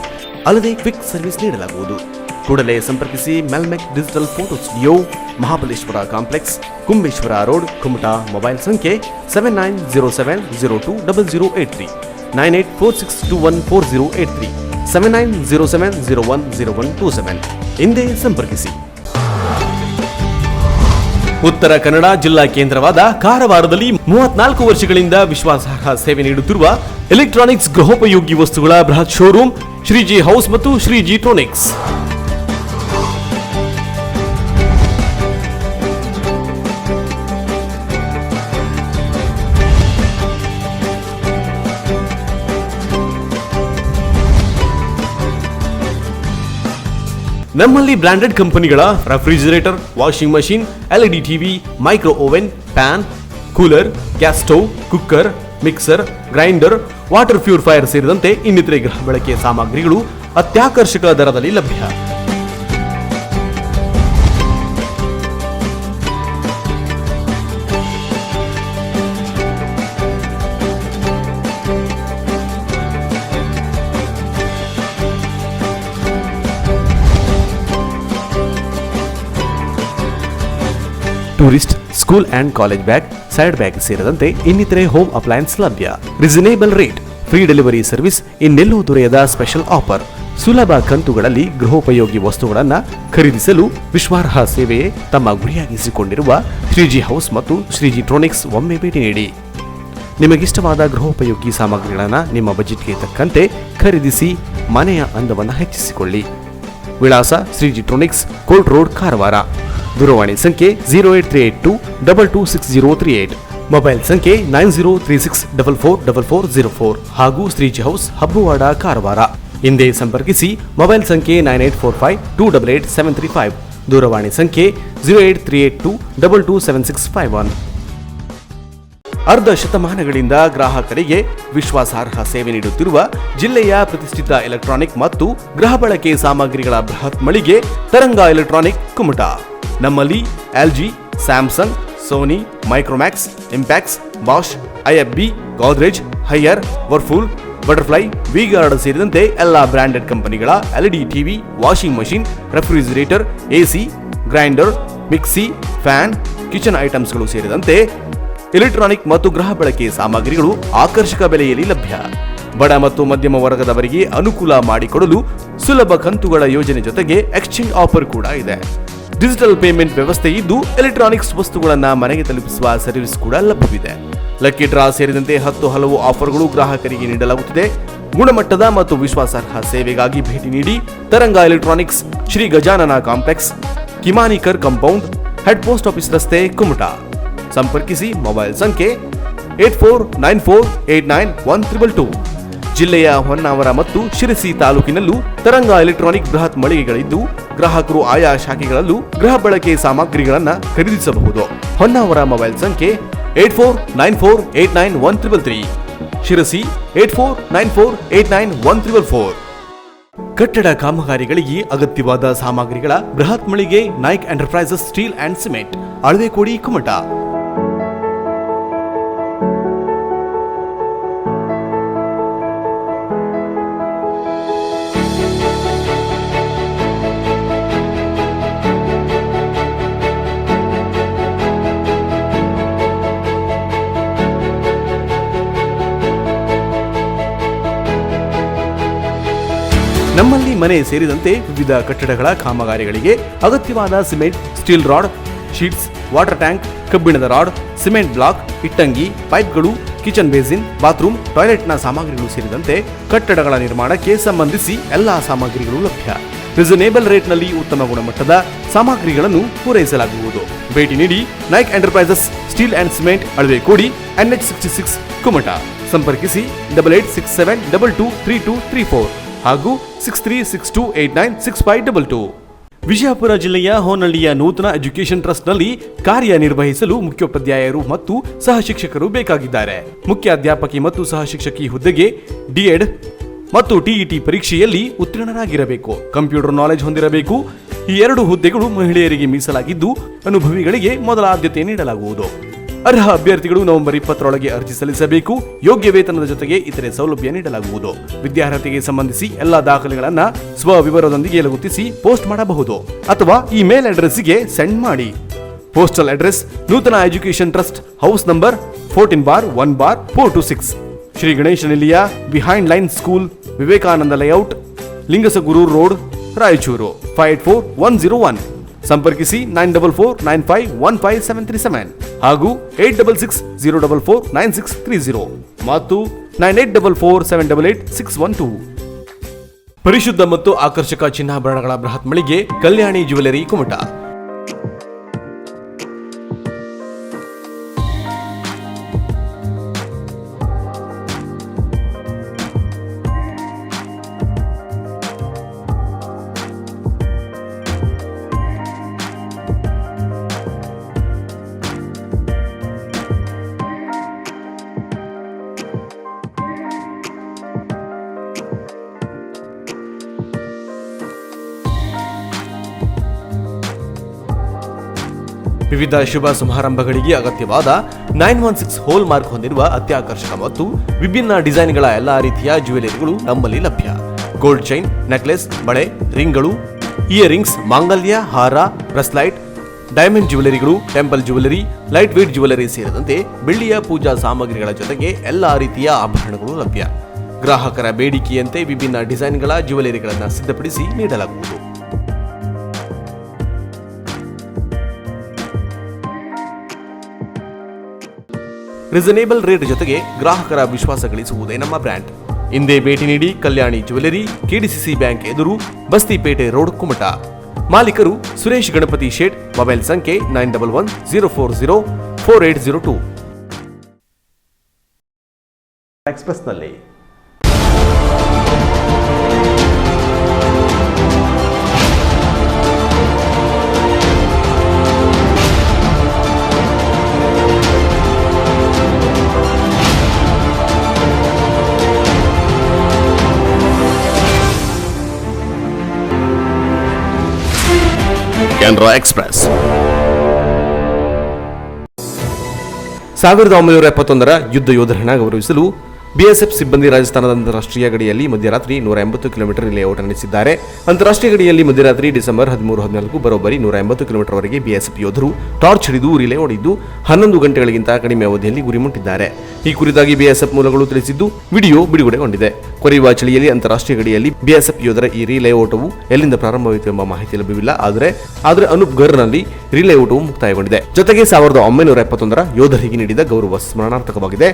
ಅಲ್ಲದೆ quick service ನೀಡಲಾಗುವುದು. ಕೂಡಲೇ ಸಂಪರ್ಕಿಸಿ ಮೆಲ್ಮೆಕ್ digital photo studio, Mahabaleshwara complex, Kumbeshwara road, Kumta. Mobile ಸಂಖ್ಯೆ 7907020083, 9846214083, 7907010127 ಹಿಂದೆ ಸಂಪರ್ಕಿಸಿ. ಉತ್ತರ ಕನ್ನಡ ಜಿಲ್ಲಾ ಕೇಂದ್ರವಾದ ಕಾರವಾರದಲ್ಲಿ 34 ವರ್ಷಗಳಿಂದ ವಿಶ್ವಾಸಾರ್ಹ ಸೇವೆ ನೀಡುತ್ತಿರುವ ಎಲೆಕ್ಟ್ರಾನಿಕ್ಸ್ ಗೃಹೋಪಯೋಗಿ ವಸ್ತುಗಳ ಬೃಹತ್ ಶೋರೂಮ್ ಶ್ರೀಜಿ ಹೌಸ್ ಮತ್ತು ಶ್ರೀಜಿ ಟ್ರೋನಿಕ್ಸ್. ನಮ್ಮಲ್ಲಿ ಬ್ರಾಂಡೆಡ್ ಕಂಪನಿಗಳ refrigerator, washing machine, LED TV, micro oven, pan, cooler, gas stove, cooker, mixer, grinder, water purifier ಸೇರಿದಂತೆ ಇನ್ನಿತರೆ ಗೃಹ ಬಳಕೆಯ ಸಾಮಗ್ರಿಗಳು ಅತ್ಯಾಕರ್ಷಕ ದರದಲ್ಲಿ ಲಭ್ಯ. Tourist, school and college bag, side bag ಸೇರಿದಂತೆ ಇನ್ನಿತರೆ ಹೋಮ್ ಅಪ್ಲಯನ್ಸ್ ಲಭ್ಯ. Reasonable rate, free delivery service ಇನ್ನೆಲ್ಲೂ ದೊರೆಯದ ಸ್ಪೆಷಲ್ ಆಫರ್. ಸುಲಭ ಕಂತುಗಳಲ್ಲಿ ಗೃಹೋಪಯೋಗಿ ವಸ್ತುಗಳನ್ನು ಖರೀದಿಸಲು ವಿಶ್ವಾರ್ಹ ಸೇವೆಯೇ ತಮ್ಮ ಗುರಿಯಾಗಿಸಿಕೊಂಡಿರುವ ಶ್ರೀಜಿ ಹೌಸ್ ಮತ್ತು ಶ್ರೀಜಿ ಟ್ರೋನಿಕ್ಸ್ ಒಮ್ಮೆ ಭೇಟಿ ನೀಡಿ. ನಿಮಗಿಷ್ಟವಾದ ಗೃಹೋಪಯೋಗಿ ಸಾಮಗ್ರಿಗಳನ್ನು ನಿಮ್ಮ ಬಜೆಟ್ಗೆ ತಕ್ಕಂತೆ ಖರೀದಿಸಿ ಮನೆಯ ಅಂದವನ್ನು ಹೆಚ್ಚಿಸಿಕೊಳ್ಳಿ. ವಿಳಾಸ ಶ್ರೀಜಿ ಟ್ರೋನಿಕ್ಸ್, ಕೋಲ್ಟ್ ರೋಡ್, ಕಾರವಾರ. ದೂರವಾಣಿ ಸಂಖ್ಯೆ 08382226038, ಮೊಬೈಲ್ ಸಂಖ್ಯೆ 9036444404 ಹಾಗೂ ಶ್ರೀಜಿ ಹೌಸ್, ಹಬ್ಬವಾಡ, ಕಾರವಾರ. ಹಿಂದೆ ಸಂಪರ್ಕಿಸಿ. ಮೊಬೈಲ್ ಸಂಖ್ಯೆ 9845288735, ದೂರವಾಣಿ ಸಂಖ್ಯೆ 08382227651. ಅರ್ಧ ಶತಮಾನಗಳಿಂದ ಗ್ರಾಹಕರಿಗೆ ವಿಶ್ವಾಸಾರ್ಹ ಸೇವೆ ನೀಡುತ್ತಿರುವ ಜಿಲ್ಲೆಯ ಪ್ರತಿಷ್ಠಿತ ಎಲೆಕ್ಟ್ರಾನಿಕ್ ಮತ್ತು ಗೃಹ ಬಳಕೆ ಸಾಮಗ್ರಿಗಳ ಬೃಹತ್ ಮಳಿಗೆ ತರಂಗ ಎಲೆಕ್ಟ್ರಾನಿಕ್, ಕುಮಟಾ. ನಮ್ಮಲ್ಲಿ LG, Samsung, Sony, Micromax, Impex, Bosch, IFB, Godrej, Haier, Whirlpool, Butterfly, V Guard ಸೇರಿದಂತೆ ಎಲ್ಲ ಬ್ರಾಂಡೆಡ್ ಕಂಪನಿಗಳ LED TV, washing machine, refrigerator, AC, grinder, mixie, fan, kitchen ಐಟಮ್ಸ್ಗಳು ಸೇರಿದಂತೆ ಎಲೆಕ್ಟ್ರಾನಿಕ್ ಮತ್ತು ಗೃಹ ಬಳಕೆ ಸಾಮಗ್ರಿಗಳು ಆಕರ್ಷಕ ಬೆಲೆಯಲ್ಲಿ ಲಭ್ಯ. ಬಡ ಮತ್ತು ಮಧ್ಯಮ ವರ್ಗದವರಿಗೆ ಅನುಕೂಲ ಮಾಡಿಕೊಡಲು ಸುಲಭ ಕಂತುಗಳ ಯೋಜನೆ ಜೊತೆಗೆ ಎಕ್ಸ್ಚೇಂಜ್ ಆಫರ್ ಕೂಡ ಇದೆ. ಡಿಜಿಟಲ್ ಪೇಮೆಂಟ್ ವ್ಯವಸ್ಥೆ ಇದ್ದು ಎಲೆಕ್ಟ್ರಾನಿಕ್ಸ್ ವಸ್ತುಗಳನ್ನು ಮನೆಗೆ ತಲುಪಿಸುವ ಸರ್ವಿಸ್ ಕೂಡ ಲಭ್ಯವಿದೆ. ಲಕ್ಕಿ ಡ್ರಾ ಸೇರಿದಂತೆ 10 ಹಲವು ಆಫರ್ಗಳು ಗ್ರಾಹಕರಿಗೆ ನೀಡಲಾಗುತ್ತಿದೆ. ಗುಣಮಟ್ಟದ ಮತ್ತು ವಿಶ್ವಾಸಾರ್ಹ ಸೇವೆಗಾಗಿ ಭೇಟಿ ನೀಡಿ. Taranga electronics, Shri Gajanana complex, Kimanikar compound, head post office ರಸ್ತೆ, ಕುಮಟಾ. ಸಂಪರ್ಕಿಸಿ. ಮೊಬೈಲ್ ಸಂಖ್ಯೆ 8494891322. ಜಿಲ್ಲೆಯ ಹೊನ್ನಾವರ ಮತ್ತು ಶಿರಸಿ ತಾಲೂಕಿನಲ್ಲೂ ತರಂಗ ಎಲೆಕ್ಟ್ರಾನಿಕ್ ಬೃಹತ್ ಮಳಿಗೆಗಳಿದ್ದು ಗ್ರಾಹಕರು ಆಯಾ ಶಾಖೆಗಳಲ್ಲೂ ಗೃಹ ಬಳಕೆ ಸಾಮಗ್ರಿಗಳನ್ನು ಖರೀದಿಸಬಹುದು. ಹೊನ್ನಾವರ ಮೊಬೈಲ್ ಸಂಖ್ಯೆ 8494891333, ಶಿರಸಿ 8494891344. ಕಟ್ಟಡ ಕಾಮಗಾರಿಗಳಿಗೆ ಅಗತ್ಯವಾದ ಸಾಮಗ್ರಿಗಳ ಬೃಹತ್ ಮಳಿಗೆ Naik enterprises steel and cement, Alavekodi, Kumta. ನಮ್ಮಲ್ಲಿ ಮನೆ ಸೇರಿದಂತೆ ವಿವಿಧ ಕಟ್ಟಡಗಳ ಕಾಮಗಾರಿಗಳಿಗೆ ಅಗತ್ಯವಾದ cement, steel rod, sheets, water tank, ಕಬ್ಬಿಣದ ರಾಡ್, ಸಿಮೆಂಟ್ ಬ್ಲಾಕ್, ಇಟ್ಟಂಗಿ, ಪೈಪ್ಗಳು, ಕಿಚನ್ ಬೇಸಿನ್, ಬಾತ್ರೂಮ್, ಟಾಯ್ಲೆಟ್ನ ಸಾಮಗ್ರಿಗಳು ಸೇರಿದಂತೆ ಕಟ್ಟಡಗಳ ನಿರ್ಮಾಣಕ್ಕೆ ಸಂಬಂಧಿಸಿ ಎಲ್ಲಾ ಸಾಮಗ್ರಿಗಳು ಲಭ್ಯ. ರೀಸನೇಬಲ್ ರೇಟ್ನಲ್ಲಿ ಉತ್ತಮ ಗುಣಮಟ್ಟದ ಸಾಮಗ್ರಿಗಳನ್ನು ಪೂರೈಸಲಾಗುವುದು. ಭೇಟಿ ನೀಡಿ. Naik enterprises steel and cement, Alavekodi, NH66, Kumta. ಸಂಪರ್ಕಿಸಿ 8867223234 ಹಾಗೂ 6362896522. ವಿಜಯಪುರ ಜಿಲ್ಲೆಯ ಹೋನಹಳ್ಳಿಯ ನೂತನ ಎಜುಕೇಷನ್ ಟ್ರಸ್ಟ್ನಲ್ಲಿ ಕಾರ್ಯನಿರ್ವಹಿಸಲು ಮುಖ್ಯೋಪಾಧ್ಯಾಯರು ಮತ್ತು ಸಹ ಶಿಕ್ಷಕರು ಬೇಕಾಗಿದ್ದಾರೆ. ಮುಖ್ಯ ಅಧ್ಯಾಪಕಿ ಮತ್ತು ಸಹ ಶಿಕ್ಷಕಿ ಹುದ್ದೆಗೆ ಡಿಎಡ್ ಮತ್ತು TET ಪರೀಕ್ಷೆಯಲ್ಲಿ ಉತ್ತೀರ್ಣರಾಗಿರಬೇಕು. ಕಂಪ್ಯೂಟರ್ ನಾಲೆಜ್ ಹೊಂದಿರಬೇಕು. ಈ 2 ಹುದ್ದೆಗಳು ಮಹಿಳೆಯರಿಗೆ ಮೀಸಲಾಗಿದ್ದು ಅನುಭವಿಗಳಿಗೆ ಮೊದಲ ಆದ್ಯತೆ ನೀಡಲಾಗುವುದು. ಅರ್ಹ ಅಭ್ಯರ್ಥಿಗಳು ನವೆಂಬರ್ 20ರೊಳಗೆ ಅರ್ಜಿ ಸಲ್ಲಿಸಬೇಕು. ಯೋಗ್ಯ ವೇತನದ ಜೊತೆಗೆ ಇತರೆ ಸೌಲಭ್ಯ ನೀಡಲಾಗುವುದು. ವಿದ್ಯಾರ್ಹತೆಗೆ ಸಂಬಂಧಿಸಿ ಎಲ್ಲಾ ದಾಖಲೆಗಳನ್ನು ಸ್ವವಿವರದೊಂದಿಗೆ ಲಗತ್ತಿಸಿ ಪೋಸ್ಟ್ ಮಾಡಬಹುದು ಅಥವಾ ಈ ಮೇಲ್ ಅಡ್ರೆಸ್ಗೆ ಸೆಂಡ್ ಮಾಡಿ. Postal address: Nutana education trust, house number 14/1/426, Shri Ganesha Nilaya, behind line school, Vivekananda layout, Lingasugur road, Raichur 584101. ಸಂಪರ್ಕಿಸಿ 9449515737 ಹಾಗೂ 8660449630 ಮತ್ತು 9844788612. ಪರಿಶುದ್ಧ ಮತ್ತು ಆಕರ್ಷಕ ಚಿನ್ನಾಭರಣಗಳ ಬೃಹತ್ ಮಳಿಗೆ ಕಲ್ಯಾಣಿ ಜ್ಯುವೆಲರಿ ಕುಮಟಾ. ವಿವಿಧ ಶುಭ ಸಮಾರಂಭಗಳಿಗೆ ಅಗತ್ಯವಾದ 916 ಹೋಲ್ ಮಾರ್ಕ್ ಹೊಂದಿರುವ ಅತ್ಯಾಕರ್ಷಕ ಮತ್ತು ವಿಭಿನ್ನ ಡಿಸೈನ್ಗಳ ಎಲ್ಲಾ ರೀತಿಯ ಜ್ಯುವೆಲರಿಗಳು ನಮ್ಮಲ್ಲಿ ಲಭ್ಯ. ಗೋಲ್ಡ್ ಚೈನ್, ನೆಕ್ಲೆಸ್, ಬಳೆ, ರಿಂಗ್ಗಳು, ಇಯರಿಂಗ್ಸ್, ಮಾಂಗಲ್ಯ, ಹಾರ, ಬ್ರೆಸ್ಲೈಟ್, ಡೈಮಂಡ್ ಜ್ಯುವೆಲರಿಗಳು, temple jewellery, light weight jewellery ಸೇರಿದಂತೆ ಬೆಳ್ಳಿಯ ಪೂಜಾ ಸಾಮಗ್ರಿಗಳ ಜೊತೆಗೆ ಎಲ್ಲಾ ರೀತಿಯ ಆಭರಣಗಳು ಲಭ್ಯ. ಗ್ರಾಹಕರ ಬೇಡಿಕೆಯಂತೆ ವಿಭಿನ್ನ ಡಿಸೈನ್ಗಳ ಜ್ಯುವೆಲರಿಗಳನ್ನು ಸಿದ್ಧಪಡಿಸಿ ನೀಡಲಾಗುವುದು. ರೀಸನೇಬಲ್ ರೇಟ್ ಜೊತೆಗೆ ಗ್ರಾಹಕರ ವಿಶ್ವಾಸ ಗಳಿಸುವುದೇ ನಮ್ಮ ಬ್ರ್ಯಾಂಡ್. ಇಂದೇ ಭೇಟಿ ನೀಡಿ ಕಲ್ಯಾಣಿ ಜ್ಯುವೆಲರಿ, ಕೆಡಿಸಿಸಿ ಬ್ಯಾಂಕ್ ಎದುರು, ಬಸ್ತಿಪೇಟೆ ರೋಡ್, ಕುಮಟಾ. ಮಾಲೀಕರು ಸುರೇಶ್ ಗಣಪತಿ ಶೇಟ್. ಮೊಬೈಲ್ ಸಂಖ್ಯೆ 9110404802. ಎಕ್ಸ್‌ಪ್ರೆಸ್‌ನಲ್ಲಿ ಕೆನರಾ ಎಕ್ಸ್‌ಪ್ರೆಸ್ 1971ರ ಯುದ್ಧ ಯೋಧರನ್ನ ಗೌರವಿಸಲು ಬಿಎಸ್ಎಫ್ ಸಿಬ್ಬಂದಿ ರಾಜಸ್ಥಾನದ ಅಂತಾರಾಷ್ಟ್ರೀಯ ಗಡಿಯಲ್ಲಿ ಮಧ್ಯರಾತ್ರಿ 180 ಕಿಲೋಮೀಟರ್ ರಿಲೇಔಟ್ ನಡೆಸಿದ್ದಾರೆ. ಅಂತಾರಾಷ್ಟ್ರೀಯ ಗಡಿಯಲ್ಲಿ ಮಧ್ಯರಾತ್ರಿ ಡಿಸೆಂಬರ್ 13-14 ಬರೋಬ್ಬರಿ 180 ಕಿಲೋಮೀಟರ್ವರೆಗೆ ಬಿಎಸ್ಎಫ್ ಯೋಧರು ಟಾರ್ಚ್ ಹಿಡಿದು ರಿಲೇ ಹೊಡೆದಿದ್ದು 11 ಗಂಟೆಗಳಿಗಿಂತ ಕಡಿಮೆ ಅವಧಿಯಲ್ಲಿ ಗುರಿ ಮುಟ್ಟಿದ್ದಾರೆ. ಈ ಕುರಿತಾಗಿ ಬಿಎಸ್ಎಫ್ ಮೂಲಗಳು ತಿಳಿಸಿದ್ದು, ವಿಡಿಯೋ ಬಿಡುಗಡೆಗೊಂಡಿದೆ. ಕೊರೆಯುವ ಚಳಿಯಲ್ಲಿ ಅಂತಾರಾಷ್ಟ್ರೀಯ ಗಡಿಯಲ್ಲಿ ಬಿಎಸ್ಎಫ್ ಯೋಧರ ಈ ರಿಲೇ ಓಟವು ಎಲ್ಲಿಂದ ಪ್ರಾರಂಭವಾಯಿತು ಎಂಬ ಮಾಹಿತಿ ಲಭ್ಯವಿಲ್ಲ. ಆದರೆ ಅನೂಪ್ಗರ್ನಲ್ಲಿ ರಿಲೇ ಓಟವು ಮುಕ್ತಾಯಗೊಂಡಿದೆ. ಜೊತೆಗೆ 1971ರ ಯೋಧರಿಗೆ ನೀಡಿದ ಗೌರವ ಸ್ಮರಣಾರ್ಥಕವಾಗಿದೆ.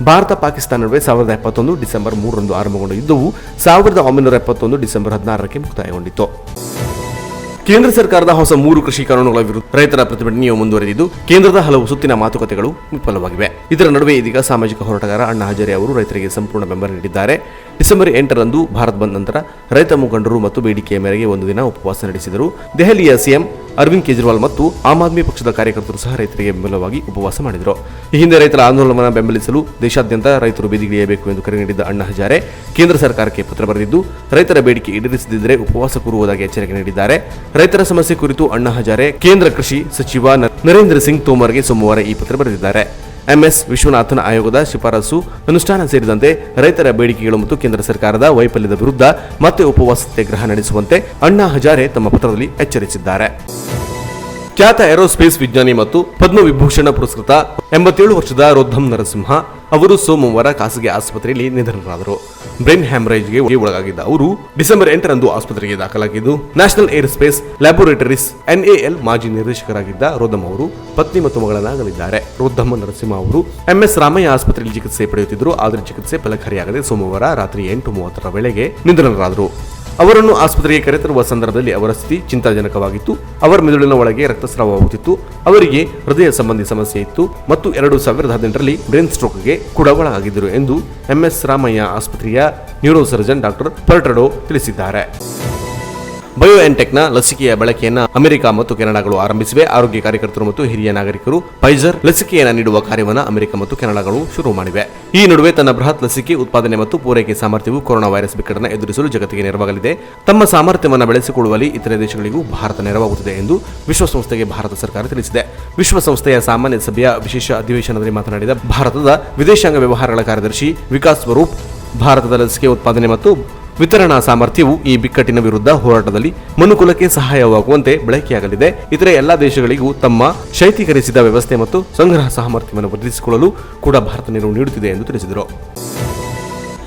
ಭಾರತ ಪಾಕಿಸ್ತಾನ ನಡುವೆ 1971 ಡಿಸೆಂಬರ್ 3ರಂದು ಆರಂಭಗೊಂಡ ಯುದ್ಧವು 1971 ಡಿಸೆಂಬರ್ 16ಕ್ಕೆ ಮುಕ್ತಾಯಗೊಂಡಿತು. ಕೇಂದ್ರ ಸರ್ಕಾರದ ಹೊಸ 3 ಕೃಷಿ ಕಾನೂನುಗಳ ವಿರುದ್ಧ ರೈತರ ಪ್ರತಿಭಟನೆಯು ಮುಂದುವರೆದಿದ್ದು, ಕೇಂದ್ರದ ಹಲವು ಸುತ್ತಿನ ಮಾತುಕತೆಗಳು ವಿಫಲವಾಗಿವೆ. ಇದರ ನಡುವೆ ಇದೀಗ ಸಾಮಾಜಿಕ ಹೋರಾಟಗಾರ ಅಣ್ಣಾ ಹಜಾರೆ ಅವರು ರೈತರಿಗೆ ಸಂಪೂರ್ಣ ಬೆಂಬಲ ನೀಡಿದ್ದಾರೆ. ಡಿಸೆಂಬರ್ 8ರಂದು ಭಾರತ್ ಬಂದ್ ನಂತರ ರೈತ ಮುಖಂಡರು ಮತ್ತು ಬೇಡಿಕೆಯ ಮೇರೆಗೆ ಒಂದು ದಿನ ಉಪವಾಸ ನಡೆಸಿದರು. ದೆಹಲಿಯ ಸಿಎಂ ಅರವಿಂದ್ ಕೇಜ್ರಿವಾಲ್ ಮತ್ತು ಆಮ್ ಆದ್ಮಿ ಪಕ್ಷದ ಕಾರ್ಯಕರ್ತರು ಸಹ ರೈತರಿಗೆ ಬೆಂಬಲವಾಗಿ ಉಪವಾಸ ಮಾಡಿದರು. ಈ ಹಿಂದೆ ರೈತರ ಆಂದೋಲನವನ್ನು ಬೆಂಬಲಿಸಲು ದೇಶಾದ್ಯಂತ ರೈತರು ಬೀದಿಗಿಳಿಯಬೇಕು ಎಂದು ಕರೆ ನೀಡಿದ್ದ ಅಣ್ಣಾ ಹಜಾರೆ ಕೇಂದ್ರ ಸರ್ಕಾರಕ್ಕೆ ಪತ್ರ ಬರೆದಿದ್ದು, ರೈತರ ಬೇಡಿಕೆ ಈಡೇರಿಸದಿದ್ದರೆ ಉಪವಾಸ ಕೂರುವುದಾಗಿ ಎಚ್ಚರಿಕೆ ನೀಡಿದ್ದಾರೆ. ರೈತರ ಸಮಸ್ಯೆ ಕುರಿತು ಅಣ್ಣಾ ಹಜಾರೆ ಕೇಂದ್ರ ಕೃಷಿ ಸಚಿವ ನರೇಂದ್ರ ಸಿಂಗ್ ತೋಮರ್ಗೆ ಸೋಮವಾರ ಈ ಪತ್ರ ಬರೆದಿದ್ದಾರೆ. ಎಂಎಸ್ ವಿಶ್ವನಾಥನ್ ಆಯೋಗದ ಶಿಫಾರಸು ಅನುಷ್ಠಾನ ಸೇರಿದಂತೆ ರೈತರ ಬೇಡಿಕೆಗಳು ಮತ್ತು ಕೇಂದ್ರ ಸರ್ಕಾರದ ವೈಫಲ್ಯದ ವಿರುದ್ಧ ಮತ್ತೆ ಉಪವಾಸ ಸತ್ಯಾಗ್ರಹ ನಡೆಸುವಂತೆ ಅಣ್ಣಾ ಹಜಾರೆ ತಮ್ಮ ಪತ್ರದಲ್ಲಿ ಎಚ್ಚರಿಸಿದ್ದಾರೆ. ಖ್ಯಾತ ಏರೋಸ್ಪೇಸ್ ವಿಜ್ಞಾನಿ ಮತ್ತು ಪದ್ಮವಿಭೂಷಣ ಪುರಸ್ಕೃತ 87 ವರ್ಷದ ರೋದ್ದಮ್ ನರಸಿಂಹ ಅವರು ಸೋಮವಾರ ಖಾಸಗಿ ಆಸ್ಪತ್ರೆಯಲ್ಲಿ ನಿಧನರಾದರು. ಬ್ರೈನ್ ಹ್ಯಾಮರೇಜ್ಗೆ ಒಳಗಾಗಿದ್ದ ಅವರು ಡಿಸೆಂಬರ್ 8ರಂದು ಆಸ್ಪತ್ರೆಗೆ ದಾಖಲಾಗಿದ್ದು, ನ್ಯಾಷನಲ್ ಏರೋಸ್ಪೇಸ್ ಲ್ಯಾಬೋರೇಟರೀಸ್ NAL ಮಾಜಿ ನಿರ್ದೇಶಕರಾಗಿದ್ದ ರೋದ್ದಮ್ ಅವರು ಪತ್ನಿ ಮತ್ತು ಮಗಳನ್ನಾಗಲಿದ್ದಾರೆ. ರೋದ್ದಮ್ ನರಸಿಂಹ ಅವರು MS ರಾಮಯ್ಯ ಆಸ್ಪತ್ರೆಯಲ್ಲಿ ಚಿಕಿತ್ಸೆ ಪಡೆಯುತ್ತಿದ್ದರು. ಆದರೆ ಚಿಕಿತ್ಸೆ ಫಲಕಾರಿಯಾಗದೆ ಸೋಮವಾರ ರಾತ್ರಿ 8:30ರ ವೇಳೆಗೆ ನಿಧನರಾದರು. ಅವರನ್ನು ಆಸ್ಪತ್ರೆಗೆ ಕರೆತರುವ ಸಂದರ್ಭದಲ್ಲಿ ಅವರ ಸ್ಥಿತಿ ಚಿಂತಾಜನಕವಾಗಿತ್ತು. ಅವರ ಮೆದುಳಿನ ಒಳಗೆ ರಕ್ತಸ್ರಾವವಾಗುತ್ತಿತ್ತು. ಅವರಿಗೆ ಹೃದಯ ಸಂಬಂಧಿ ಸಮಸ್ಯೆ ಇತ್ತು ಮತ್ತು 2018ರಲ್ಲಿ ಬ್ರೈನ್ ಸ್ಟ್ರೋಕ್ಗೆ ಕೂಡ ಒಳಗಾಗಿದ್ದರು ಎಂದು MS ರಾಮಯ್ಯ ಆಸ್ಪತ್ರೆಯ ನ್ಯೂರೋಸರ್ಜನ್ ಡಾಕ್ಟರ್ ಪರ್ಟಡೋ ತಿಳಿಸಿದ್ದಾರೆ. ಬಯೋಎನ್ಟೆಕ್ನ ಲಸಿಕೆಯ ಬಳಕೆಯನ್ನು ಅಮೆರಿಕ ಮತ್ತು ಕೆನಡಾಗಳು ಆರಂಭಿಸಿವೆ. ಆರೋಗ್ಯ ಕಾರ್ಯಕರ್ತರು ಮತ್ತು ಹಿರಿಯ ನಾಗರಿಕರು ಫೈಜರ್ ಲಸಿಕೆಯನ್ನು ನೀಡುವ ಕಾರ್ಯವನ್ನು ಅಮೆರಿಕ ಮತ್ತು ಕೆನಡಾಗಳು ಶುರು ಮಾಡಿವೆ. ಈ ನಡುವೆ ತನ್ನ ಬೃಹತ್ ಲಸಿಕೆ ಉತ್ಪಾದನೆ ಮತ್ತು ಪೂರೈಕೆ ಸಾಮರ್ಥ್ಯವು ಕೊರೋನಾ ವೈರಸ್ ಬಿಕ್ಕಟ್ಟನ್ನು ಎದುರಿಸಲು ಜಗತ್ತಿಗೆ ನೆರವಾಗಲಿದೆ. ತಮ್ಮ ಸಾಮರ್ಥ್ಯವನ್ನು ಬೆಳೆಸಿಕೊಳ್ಳುವಲ್ಲಿ ಇತರೆ ದೇಶಗಳಿಗೂ ಭಾರತ ನೆರವಾಗುತ್ತದೆ ಎಂದು ವಿಶ್ವಸಂಸ್ಥೆಗೆ ಭಾರತ ಸರ್ಕಾರ ತಿಳಿಸಿದೆ. ವಿಶ್ವಸಂಸ್ಥೆಯ ಸಾಮಾನ್ಯ ಸಭೆಯ ವಿಶೇಷ ಅಧಿವೇಶನದಲ್ಲಿ ಮಾತನಾಡಿದ ಭಾರತದ ವಿದೇಶಾಂಗ ವ್ಯವಹಾರಗಳ ಕಾರ್ಯದರ್ಶಿ ವಿಕಾಸ್ ಸ್ವರೂಪ್, ಭಾರತದ ಲಸಿಕೆ ಉತ್ಪಾದನೆ ಮತ್ತು ವಿತರಣಾ ಸಾಮರ್ಥ್ಯವು ಈ ಬಿಕ್ಕಟ್ಟಿನ ವಿರುದ್ಧ ಹೋರಾಟದಲ್ಲಿ ಮನುಕುಲಕ್ಕೆ ಸಹಾಯವಾಗುವಂತೆ ಬಳಕೆಯಾಗಲಿದೆ. ಇತರೆ ಎಲ್ಲಾ ದೇಶಗಳಿಗೂ ತಮ್ಮ ಶೈತ್ಯೀಕರಿಸಿದ ವ್ಯವಸ್ಥೆ ಮತ್ತು ಸಂಗ್ರಹ ಸಾಮರ್ಥ್ಯವನ್ನು ವರ್ಧಿಸಿಕೊಳ್ಳಲು ಕೂಡ ಭಾರತ ನೆರವು ನೀಡುತ್ತಿದೆ ಎಂದು ತಿಳಿಸಿದರು.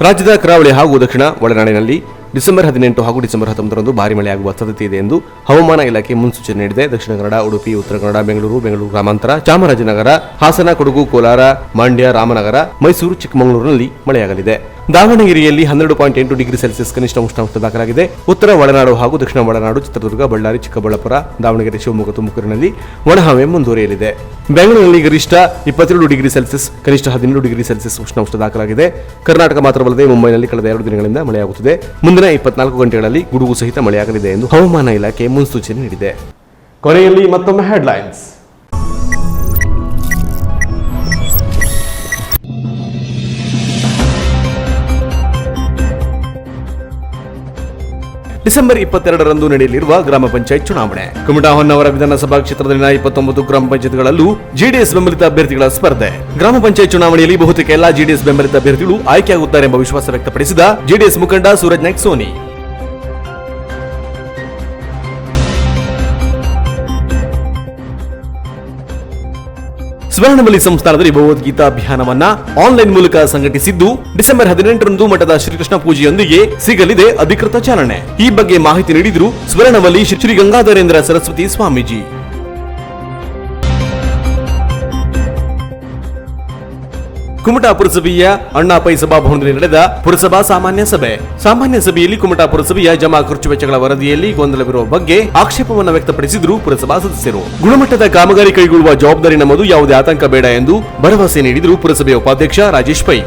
ರಾಜ್ಯದ ಕರಾವಳಿ ಹಾಗೂ ದಕ್ಷಿಣ ಒಳನಾಡಿನಲ್ಲಿ ಡಿಸೆಂಬರ್ 18 ಹಾಗೂ ಡಿಸೆಂಬರ್ 19ರಂದು ಭಾರಿ ಮಳೆಯಾಗುವ ಸಾಧ್ಯತೆ ಇದೆ ಎಂದು ಹವಾಮಾನ ಇಲಾಖೆ ಮುನ್ಸೂಚನೆ ನೀಡಿದೆ. ದಕ್ಷಿಣ ಕನ್ನಡ, ಉಡುಪಿ, ಉತ್ತರ ಕನ್ನಡ, ಬೆಂಗಳೂರು ಗ್ರಾಮಾಂತರ, ಚಾಮರಾಜನಗರ, ಹಾಸನ, ಕೊಡಗು, ಕೋಲಾರ, ಮಂಡ್ಯ, ರಾಮನಗರ, ಮೈಸೂರು, ಚಿಕ್ಕಮಗಳೂರಿನಲ್ಲಿ ಮಳೆಯಾಗಲಿದೆ. ದಾವಣಗೆರೆಯಲ್ಲಿ 12.8 ಡಿಗ್ರಿ ಸೆಲ್ಸಿಯಸ್ ಕನಿಷ್ಠ ಉಷ್ಣಾಂಶ ದಾಖಲಾಗಿದೆ. ಉತ್ತರ ಒಳನಾಡು ಹಾಗೂ ದಕ್ಷಿಣ ಒಳನಾಡು, ಚಿತ್ರದುರ್ಗ, ಬಳ್ಳಾರಿ, ಚಿಕ್ಕಬಳ್ಳಾಪುರ, ದಾವಣಗೆರೆ, ಶಿವಮೊಗ್ಗ, ತುಮಕೂರಿನಲ್ಲಿ ಒಣಹವೆ ಮುಂದುವರಿಯಲಿದೆ. ಬೆಂಗಳೂರಿನಲ್ಲಿ ಗರಿಷ್ಠ 22 ಡಿಗ್ರಿ ಸೆಲ್ಸಿಯಸ್, ಕನಿಷ್ಠ 17 ಡಿಗ್ರಿ ಸೆಲ್ಸಿಯಸ್ ಉಷ್ಣಾಂಶ ದಾಖಲಾಗಿದೆ. ಕರ್ನಾಟಕ ಮಾತ್ರವಲ್ಲದೆ ಮುಂಬೈನಲ್ಲಿ ಕಳೆದ 2 ದಿನಗಳಿಂದ ಮಳೆಯಾಗುತ್ತಿದೆ. ಮುಂದಿನ 24 ಗಂಟೆಗಳಲ್ಲಿ ಗುಡುಗು ಸಹಿತ ಮಳೆಯಾಗಲಿದೆ ಎಂದು ಹವಾಮಾನ ಇಲಾಖೆ ಮುನ್ಸೂಚನೆ ನೀಡಿದೆ. ಕೊನೆಯಲ್ಲಿ ಮತ್ತೊಮ್ಮೆ ಹೆಡ್ಲೈನ್ಸ್. ಡಿಸೆಂಬರ್ 22ರಂದು ನಡೆಯಲಿರುವ ಗ್ರಾಮ ಪಂಚಾಯತ್ ಚುನಾವಣೆ. ಕುಮಟಾ ಹೊನ್ನಾವರ ವಿಧಾನಸಭಾ ಕ್ಷೇತ್ರದಲ್ಲಿನ 29 ಗ್ರಾಮ ಪಂಚಾಯತ್ಗಳಲ್ಲೂ ಜೆಡಿಎಸ್ ಬೆಂಬಲಿತ ಅಭ್ಯರ್ಥಿಗಳ ಸ್ಪರ್ಧೆ. ಗ್ರಾಮ ಪಂಚಾಯತ್ ಚುನಾವಣೆಯಲ್ಲಿ ಬಹುತೇಕ ಎಲ್ಲಾ ಜೆಡಿಎಸ್ ಬೆಂಬಲಿತ ಅಭ್ಯರ್ಥಿಗಳು ಆಯ್ಕೆಯಾಗುತ್ತಾರೆ ಎಂಬ ವಿಶ್ವಾಸ ವ್ಯಕ್ತಪಡಿಸಿದ ಜೆಡಿಎಸ್ ಮುಖಂಡ ಸೂರಜ್ ನಾಯ್ಕ್ ಸೋನಿ. ಸ್ವರ್ಣಮಲಿ ಸಂಸ್ಥಾನದಲ್ಲಿ ಭಗವದ್ಗೀತಾ ಅಭಿಯಾನವನ್ನ ಆನ್ಲೈನ್ ಮೂಲಕ ಸಂಘಟಿಸಿದ್ದು ಡಿಸೆಂಬರ್ 18ರಂದು ಮಠದ ಶ್ರೀಕೃಷ್ಣ ಪೂಜೆಯೊಂದಿಗೆ ಸಿಗಲಿದೆ ಅಧಿಕೃತ ಚಾಲನೆ. ಈ ಬಗ್ಗೆ ಮಾಹಿತಿ ನೀಡಿದರು ಸ್ವರ್ಣಮಲಿ ಶ್ರೀ ಗಂಗಾಧರೇಂದ್ರ ಸರಸ್ವತಿ ಸ್ವಾಮೀಜಿ. ಕುಮಟಾ ಪುರಸಭೆಯ ಅಣ್ಣಾ ಪೈ ಸಭಾಭವನದಲ್ಲಿ ನಡೆದ ಪುರಸಭಾ ಸಾಮಾನ್ಯ ಸಭೆ. ಸಾಮಾನ್ಯ ಸಭೆಯಲ್ಲಿ ಕುಮಟಾ ಪುರಸಭೆಯ ಜಮಾ ಖರ್ಚು ವೆಚ್ಚಗಳ ವರದಿಯಲ್ಲಿ ಗೊಂದಲವಿರುವ ಬಗ್ಗೆ ಆಕ್ಷೇಪವನ್ನು ವ್ಯಕ್ತಪಡಿಸಿದರು ಪುರಸಭಾ ಸದಸ್ಯರು. ಗುಣಮಟ್ಟದ ಕಾಮಗಾರಿ ಕೈಗೊಳ್ಳುವ ಜವಾಬ್ದಾರಿ ನಮ್ಮದು, ಯಾವುದೇ ಆತಂಕ ಬೇಡ ಎಂದು ಭರವಸೆ ನೀಡಿದರು ಪುರಸಭೆಯ ಉಪಾಧ್ಯಕ್ಷ ರಾಜೇಶ್ ಪೈ.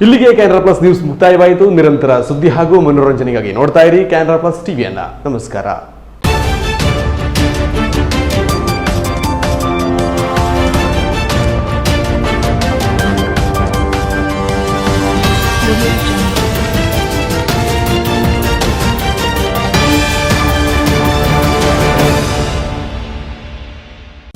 ಇಲ್ಲಿಗೆ ಕ್ಯಾನರಾ ಪ್ಲಸ್ ನ್ಯೂಸ್ ಮುಕ್ತಾಯವಾಯಿತು. ನಿರಂತರ ಸುದ್ದಿ ಹಾಗೂ ಮನೋರಂಜನೆಗಾಗಿ ನೋಡ್ತಾ ಇರಿ ಕ್ಯಾನರಾ ಪ್ಲಸ್ ಟಿವಿಯನ್ನ. ನಮಸ್ಕಾರ.